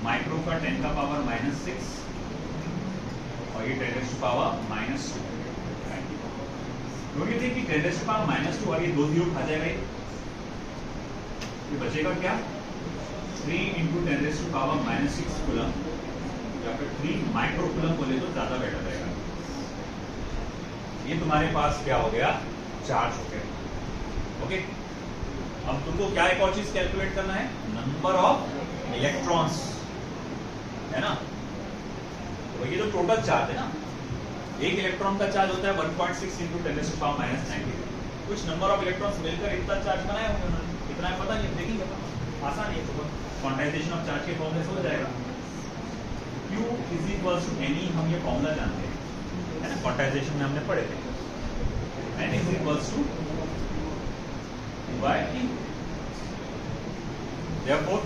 A: micro का 10 का पावर -6, और ये 10 to power -2। Don't you think कि 10 टू पावर -2 और ये 2 जीरो खा जाएगा? ये बचेगा क्या? 3 इंटू 10 टू पावर -6 कूलम, या फिर 3 माइक्रो कूलम बोले तो ज्यादा बेटर रहेगा। ये तुम्हारे पास क्या हो गया? चार्ज हो गया। ओके, अब तुमको क्या एक और चीज कैलकुलेट करना है? नंबर ऑफ इलेक्ट्रॉन्स, है ना। तो ये तो टोटल चार्ज है ना। एक इलेक्ट्रॉन का चार्ज होता है 1.6 इंटू 10 टू पावर -90। कुछ नंबर ऑफ इलेक्ट्रॉन्स मिलकर इतना चार्ज बनाया होगा उन्होंने, इतना है पता नहीं, देखेंगे। आसान है, तो क्वांटाइजेशन ऑफ चार्ज के फॉर्मूले से हो जाएगा। Q is equals to N, हम ये फॉर्मूला जानते हैं, है ना, क्वांटाइजेशन में हमने पढ़े थे। N is equals to Q by T। Therefore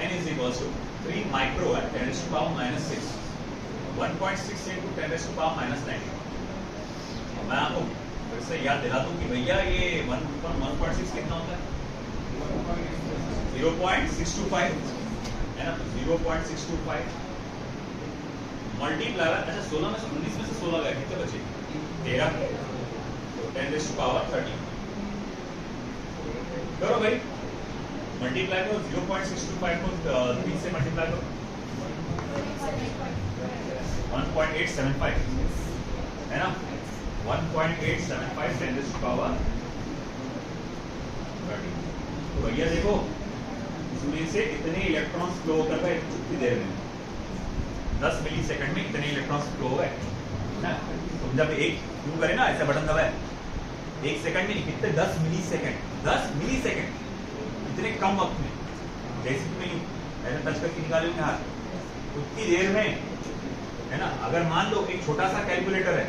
A: N is equals to 3 micro है 10 to power -6, 1.6 into 10 to power -90। मैं आपको फिर से याद दिला दूं कि भैया ये 1.6 कितना होता है? 0.625, है ना। 0.625 मल्टीप्लाई, अच्छा 16 में से 19 में से 16 गया, कितने बचे? 13। तो 10 टू पावर 30 करो भाई, मल्टीप्लाई करो। 0.625 को 3 से मल्टीप्लाई करो, 1.875, है ना। 1.875 10 टू पावर 30। तो भैया देखो, इसमें से इतने इलेक्ट्रॉन्स फ्लो कर गए कितनी देर में? 10 मिली सेकंड में इतने इलेक्ट्रॉन्स फ्लो हो गए ना। तुम जब एक क्यों करे ना, ऐसा बटन दबाए, 1 सेकंड में कितने? 10 मिली सेकंड। 10 मिली सेकंड, इतने कम वक्त में। जैसे तुम ऐसे टच करके निकाले होंगे हाथ, उतनी देर में, है ना। अगर मान लो एक छोटा सा कैलकुलेटर है,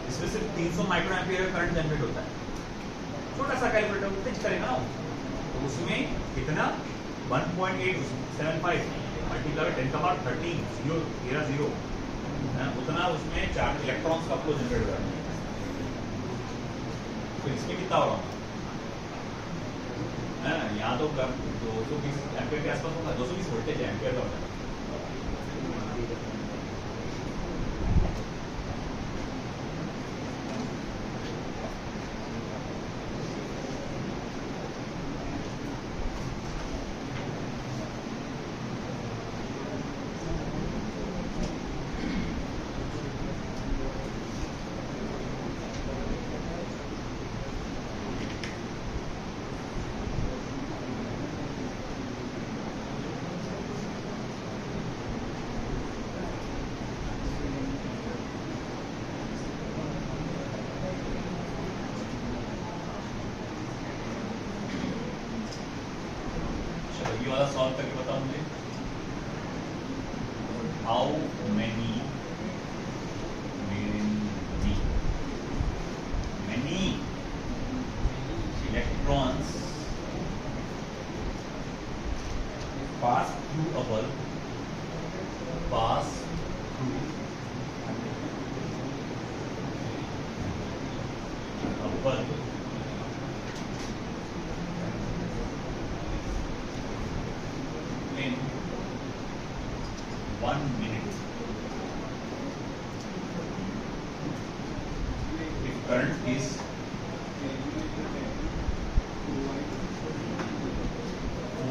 A: इसमें सिर्फ 300 माइक्रो एम्पियर का करंट जनरेट होता है, छोटा सा कैलकुलेटर टेस्ट करेगा ना, तो उसमें कितना? 1.875 मल्टीप्लाई 10 का पावर 13 0 उतना उसमें चार्ज इलेक्ट्रॉन्स का फ्लो जनरेट हो रहा है। तो इसमें कितना हो रहा है? यहाँ तो 220 एम्पियर के आसपास होगा, 220 वोल्टेज है, एम्पियर का होता है। वाला सॉल्व करके बताओ मुझे। How many electrons pass through a bulb, pass through a bulb in 1 minute. If current is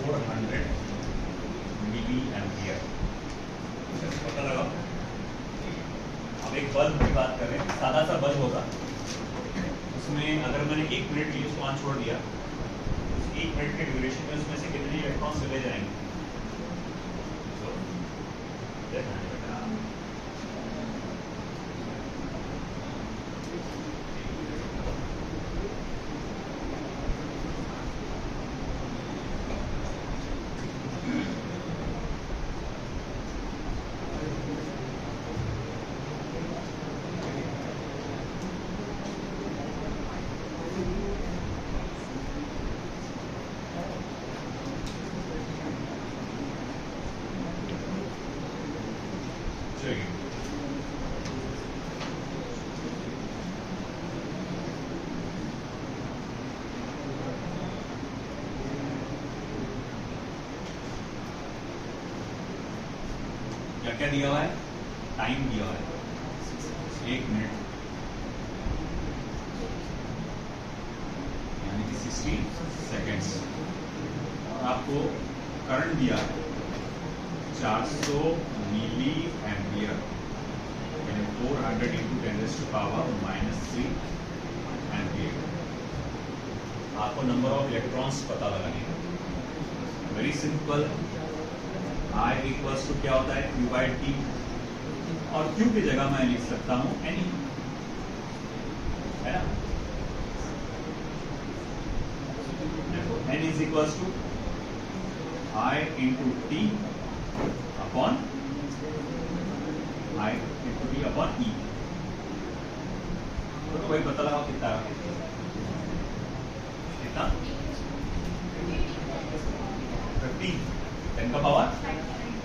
A: 400 milli ampere, पता लगा। अब एक बल्ब की बात करें, सादा सा बल्ब होगा, उसमें अगर मैंने 1 मिनट के लिए उसको ऑन छोड़ दिया, उस 1 मिनट के ड्यूरेशन में उसमें से कितने इलेक्ट्रॉन्स चले जाएंगे? क्या दिया हुआ है? टाइम दिया हुआ है 1 मिनट, यानी कि 60 सेकेंड्स। आपको करंट दिया है 400 मिली एम्पियर, यानी 400 इंटू 10⁻³ एम्पियर। आपको नंबर ऑफ इलेक्ट्रॉन्स पता लगाने का, very simple. I equals to क्या होता है? Q/T, और Q की जगह मैं लिख सकता हूं N, है ना? N is equals to I into T upon I into T upon E। तो वही पता लगाओ कितना है, कितना 15, 10 का पावर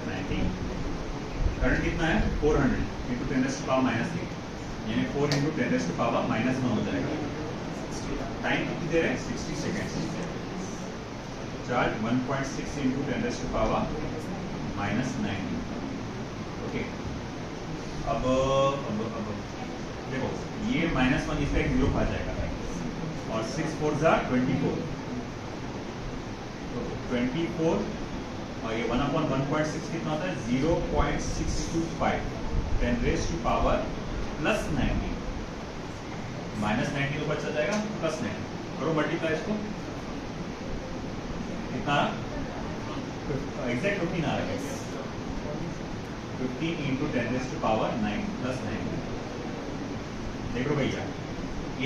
A: 19। करंट कितना है? 400 इंटू 10⁻⁻3, यानी 4 इंटू 10⁻⁻1 हो जाएगा। टाइम कितनी देर है? 60 सेकेंड्स। Charge 1.6 into 10⁻⁻19। ओके, अब देखो, ये -1 इसका एक 0 खा जाएगा, और 6 4 24, तो 24, और ये 1/1.6 कितना होता है? 0.625 10⁻⁻19। -19 ऊपर चल जाएगा, +9 करो मल्टीप्लाई इसको, कितना एग्जैक्ट 15 आ रहा है। 15 इंटू 10⁻9 +9। देखो भैया,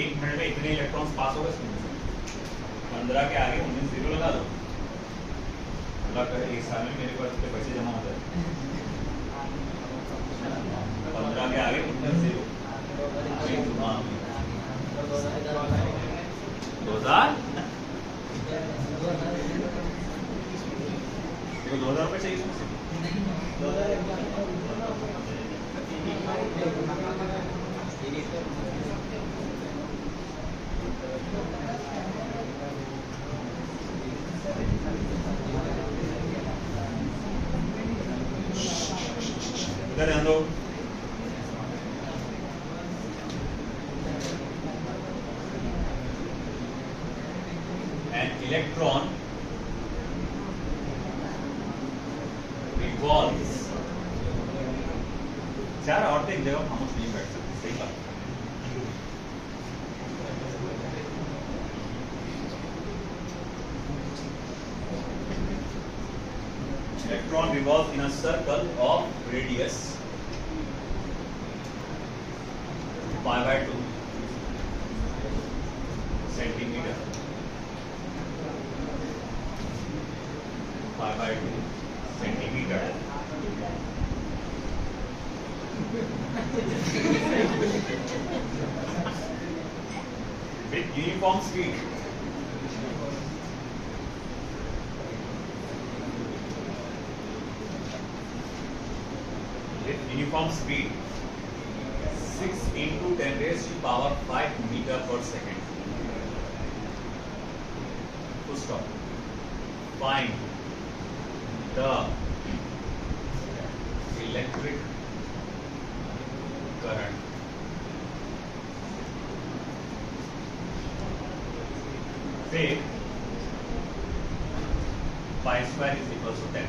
A: 1 मिनट में इतने इलेक्ट्रॉन्स पास होगा इसमें से। 15 के आगे 0 लगा दो, करे 1 साल में मेरे पास इतने पैसे जमा हो जाए। 15 के आगे 0, 2000 रुपये चाहिए इसमें से। इधर ध्यान दो, an electron revolves। चार औरतें एक जगह खामोश नहीं बैठ सकती, सही बात। Electron revolves in a circle of radius π/2 centimeter, π/2 uniform speed, uniform speed 6 into 10 raised to power 5 meter per second. Full stop. Find the electric current say pi square is equals to 10.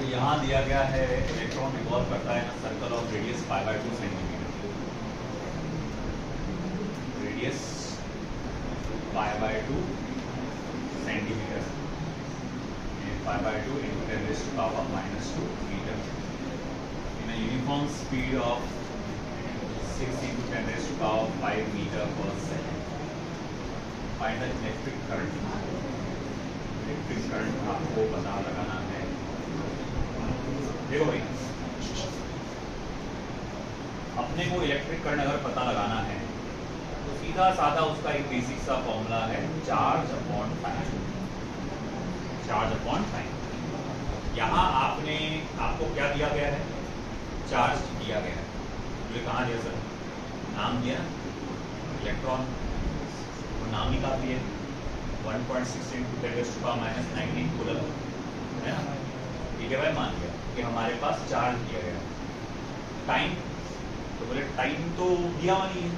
A: यहाँ दिया गया है इलेक्ट्रॉन रिवॉल्व करता है circle of radius π/2 centimetre, radius π/2 centimetre, π/2 into 10 raised to power -2 meter in a uniform speed of 6 into 10 raised to power 5 meter per second. Find the electric current. Electric current आपको पता लगाना है। देखो भाई, अपने को इलेक्ट्रिक करंट अगर पता लगाना है तो सीधा साधा उसका एक बेसिक सा फॉर्मूला है charge upon time. Charge upon time. यहाँ आपको क्या दिया गया है? चार्ज दिया गया है। ये कहाँ दिया सर? नाम दिया इलेक्ट्रॉन, वो नाम ही काफी है। 1.6 into 10⁻⁻19 कूलम है ना। ठीक है भाई, मान लिया कि हमारे पास चार्ज दिया गया। टाइम तो बोले टाइम तो दिया हुआ नहीं है,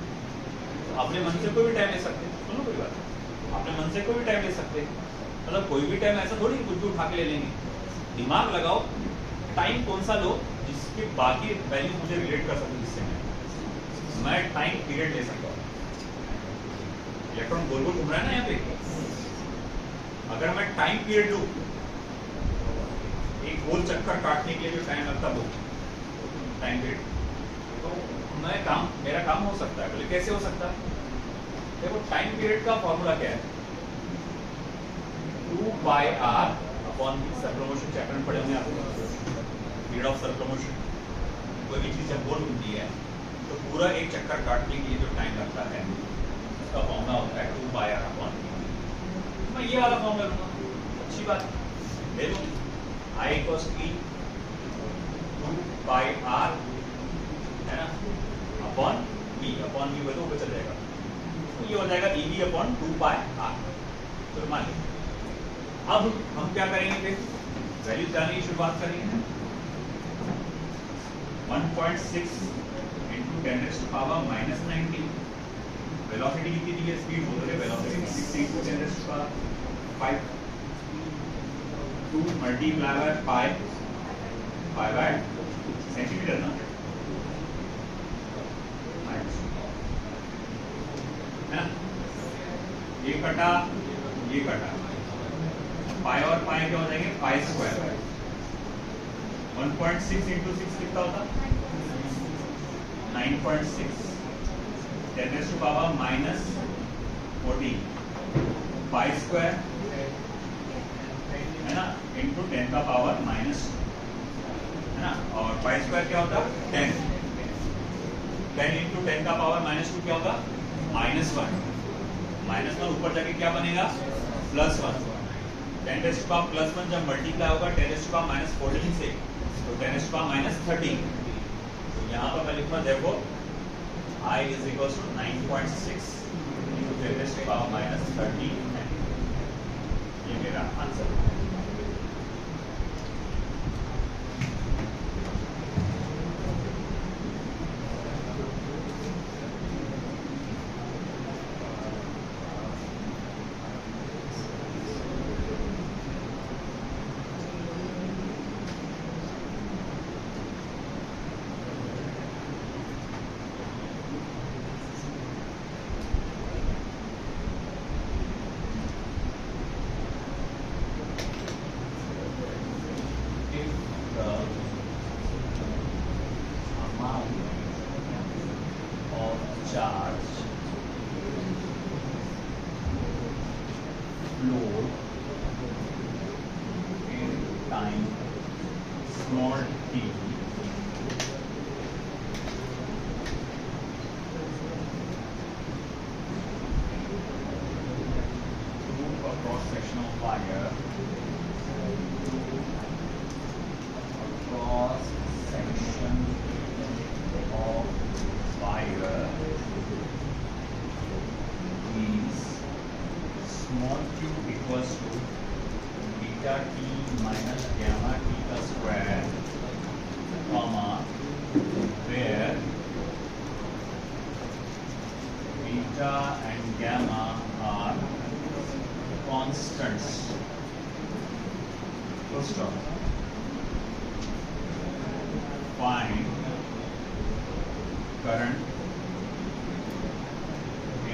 A: तो अपने मन से कोई भी टाइम ले सकते। सुनो कोई बात, अपने मन से कोई भी टाइम ले सकते, मतलब कोई भी टाइम ऐसा थोड़ी कुछ भी उठा के ले लेंगे। दिमाग लगाओ, टाइम कौन सा लो जिसके बाकी वैल्यू मुझे रिलेट कर सकूं, जिससे मैं टाइम पीरियड ले सकता हूँ। इलेक्ट्रॉन गोल गोल घूम रहा है ना यहाँ पे, अगर मैं टाइम पीरियड लूँ, एक गोल चक्कर काटने के लिए जो टाइम लगता वो टाइम पीरियड, तो मेरा काम हो सकता है। बोले कैसे हो सकता है? देखो टाइम पीरियड का फॉर्मूला क्या है? 2πr upon circular motion chapter में पढ़े होंगे आप, पीरियड ऑफ सर्कुलर मोशन। कोई भी चीज जब गोल घूमती है तो पूरा एक चक्कर काटने के लिए जो टाइम लगता है उसका फॉर्मूला होता है 2πr अपॉन। मैं ये वाला फॉर्मूला लूंगा, अच्छी बात ले लो। I equals to 2πr है ना अपॉन v तो ऊपर चल जाएगा, तो ये हो जाएगा EV अपॉन 2πr। तो मान लीजिए अब हम क्या करेंगे, फिर वैल्यू जानने की शुरुआत करेंगे। 1.6 into 10⁻⁻19 वेलोसिटी कितनी दी है? स्पीड बोल रहे, velocity 6 into 10⁵ 2 multiply by pi centimetre ना, है ना। ये कटा पाई और पाई क्या हो जाएंगे? Pi square. 1.6 into 6 कितना होता? 9.6 10⁻⁻14 पाई स्क्वायर है ना इंटू 10⁻⁻2 है ना। और पाई स्क्वायर क्या होता? 10 इंटू 10⁻⁻2 क्या होगा? -1 ऊपर जाके क्या बनेगा? +1। 10⁻+1 जब मल्टीप्लाई होगा 10⁻⁻14 से तो 10⁻⁻13। तो यहाँ पर मैं लिखूंगा, देखो I is equals to 9.6 into 10⁻⁻13 है। ये मेरा आंसर है। time small t through a cross sectional wire cross section of wire is small q equals to beta t minus gamma t का square, comma where beta and gamma are constants. Full stop. Find current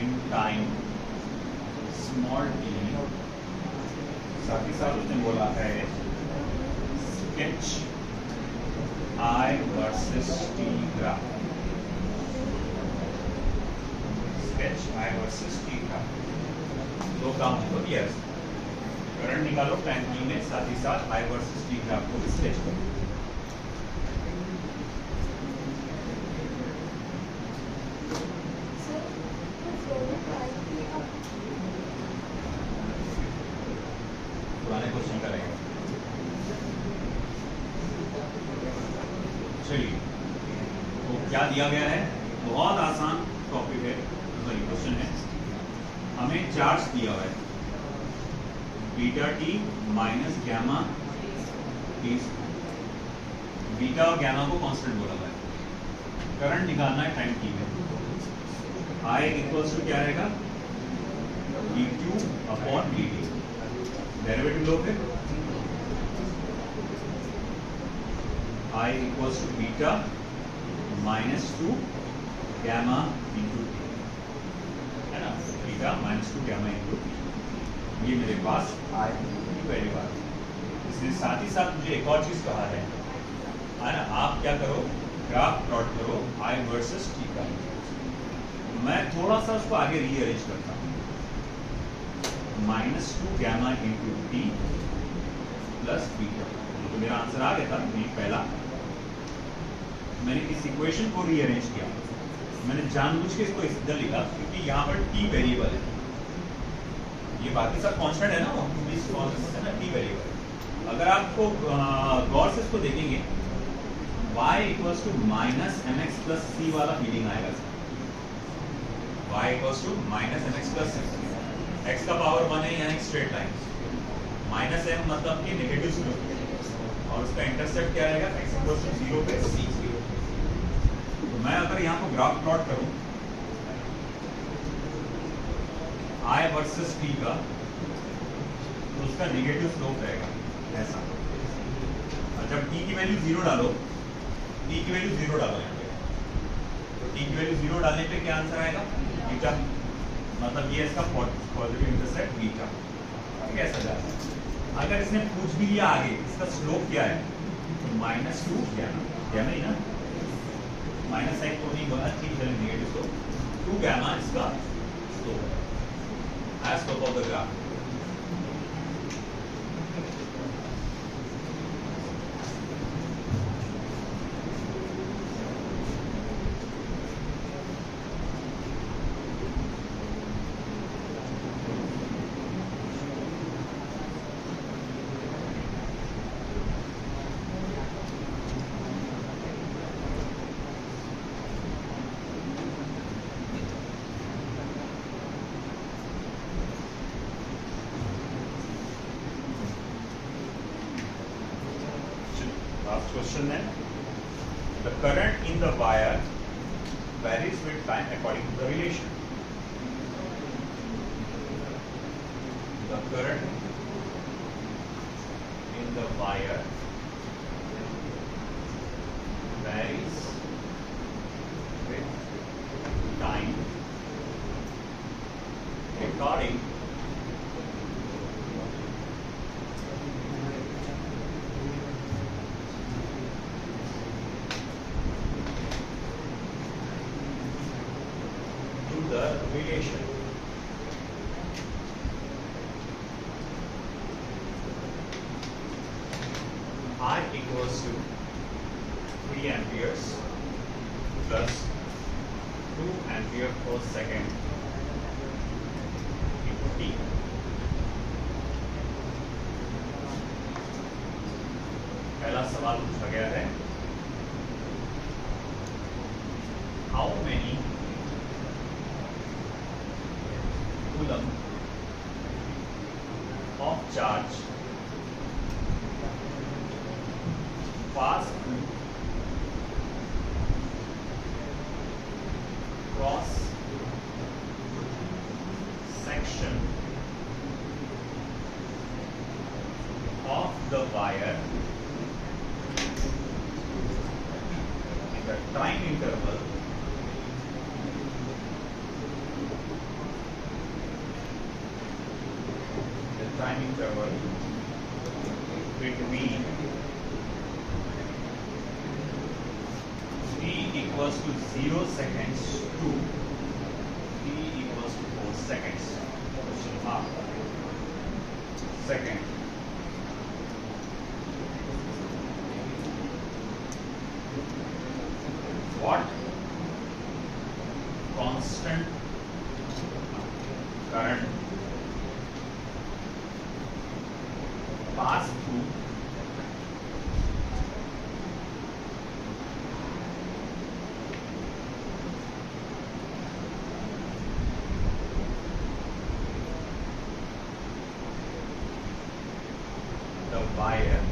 A: in time small t, साथ ही साथ उसने बोला है sketch I versus t graph, sketch I versus t graph. दो काम हो गया, करंट निकालो टाइम t में, साथ ही साथ I versus t ग्राफ को भी स्केच करो. पुराने क्वेश्चन का रहेगा. चलिए, तो क्या दिया गया है? बहुत आसान टॉपिक है, सॉरी क्वेश्चन है. हमें चार्ज दिया हुआ है beta T minus gamma T. Beta और गैमा को कांस्टेंट बोला हुआ है. करंट निकालना है टाइम टी में. आई इक्वल्स टू क्या रहेगा? D Q upon D T. Derivative लो फिर. I equals to beta minus two gamma into T, है ना? Beta minus two gamma into T. ये मेरे पास आई की वैल्यू आ गई. इसलिए साथ ही साथ मुझे एक और चीज कहा है ना, आप क्या करो, ग्राफ प्लॉट करो आई वर्सेस टी का. मैं थोड़ा सा उसको आगे रीअरेंज करता हूँ. Minus two gamma into T plus beta. तो मेरा आंसर आ गया था पहला. मैंने इस इक्वेशन को रीअरेंज किया. मैंने जानबूझ के इसको इधर लिखा क्योंकि यहाँ पर टी वेरिएबल है. ये बाकी सब कांस्टेंट है ना, इस कांस्टेंट है ना, टी वेरिएबल. अगर आपको गौर से इसको देखेंगे y equals to minus M X plus C वाला फीलिंग आएगा. y equals to minus M X plus C. X का पावर 1 है, यहाँ एक स्ट्रेट लाइन. माइनस एम मतलब कि नेगेटिव स्लोप, और उसका इंटरसेप्ट क्या रहेगा? एक्स इक्वल्स टू 0 पे सी. तो मैं अगर यहाँ को ग्राफ प्लॉट करूँ I वर्सेस T का, तो उसका नेगेटिव स्लोप रहेगा ऐसा. और जब T की वैल्यू 0 डालो, T की वैल्यू 0 डालो यहाँ पे, तो T की वैल्यू 0 डालने पे क्या आंसर आएगा? बीटा. मतलब ये इसका पॉजिटिव इंटरसेप्ट बीटा. कैसा जाएगा? अगर इसने पूछ भी लिया आगे इसका स्लोप क्या है, तो माइनस टू गैमा ही ना, माइनस साइन तो नहीं बोला, ठीक है, नेगेटिव स्लोप. 2 गैमा इसका स्लोप है. Slope of the graph. Last question है, the current in the wire varies with time according to the relation. The current in the wire varies with time according the relation. I equals to 3 amperes plus 2 ampere per second into t. पहला सवाल पूछा गया है, how many coulomb of charge pass through cross section of the wire in the time interval between t equals to 0 seconds to t equals to 4 seconds. Question mark. Second, what constant current pass through the wire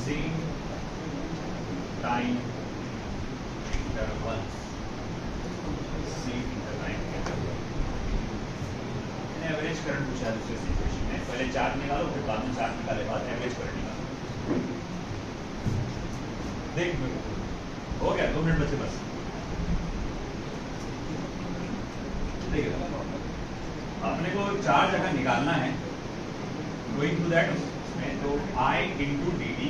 A: same time interval. Same time interval. Average current पूछा है दूसरे सिचुएशन में, पहले चार्ज निकालो फिर बाद में चार्ज निकाले बाद एवरेज करंट निकालो। देख हो गया, 2 मिनट बचे बस। देखिए अपने को चार्ज अगर निकालना है, गोइंग टू दैट उसमें तो I into D T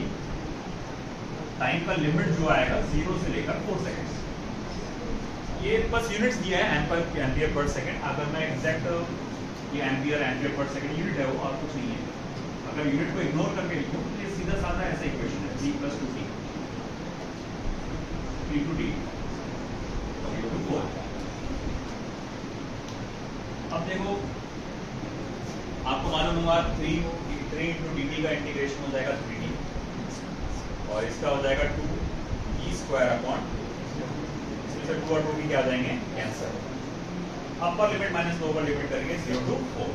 A: time का लिमिट जो आएगा 0 से लेकर 4 सेकेंड्स। ये बस यूनिट्स दिया है एम्पियर पर सेकेंड। अगर मैं एग्जैक्ट ये एम्पियर पर सेकेंड यूनिट है वो और कुछ नहीं है। अगर यूनिट को इग्नोर करके लिखूं तो ये सीधा साधा ऐसा इक्वेशन है, 3 + 2t 3 to d 4। अब देखो आपको मालूम होगा 3 into dt का इंटीग्रेशन हो जाएगा 3d और इसका हो जाएगा 2e² इसमें से 2 और 2 क्या आ जाएंगे, cancel. Upper limit minus lower limit करेंगे 0 to 4।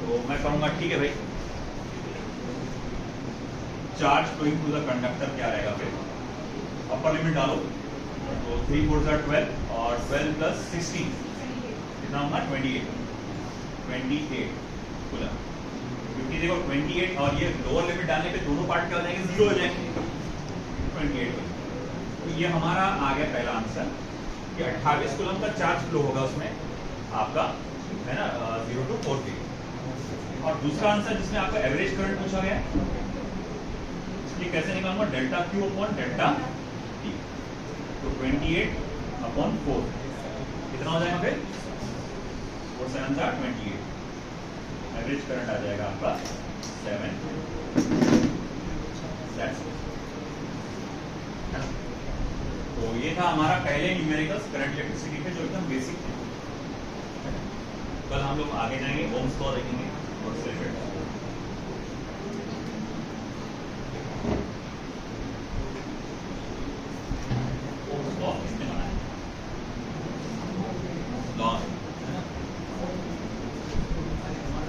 A: तो मैं कहूंगा ठीक है भाई, charge flowing through the conductor क्या रहेगा फिर, अपर लिमिट डालो तो 3 4 12 और 12 + 16 कितना होगा 28 कूलम। क्योंकि देखो 28 और ये लोअर लिमिट डालने पे दोनों पार्ट क्या हो जाएंगे, 0 हो जाएंगे 28। तो ये हमारा आ गया पहला आंसर कि 28 कूलम का चार्ज फ्लो होगा उसमें आपका, है ना, 0 to 4 t। और दूसरा आंसर जिसमें आपका एवरेज करंट पूछा गया, इसलिए कैसे निकालूंगा, delta Q upon delta T। तो 28/4 कितना हो जाएगा फिर, 4 7 28। एवरेज करंट आ जाएगा आपका 7। तो ये था हमारा पहले न्यूमेरिकल्स करंट इलेक्ट्रिसिटी पे जो एकदम बेसिक थे। कल हम लोग आगे जाएंगे, ओम्स लॉ देखेंगे और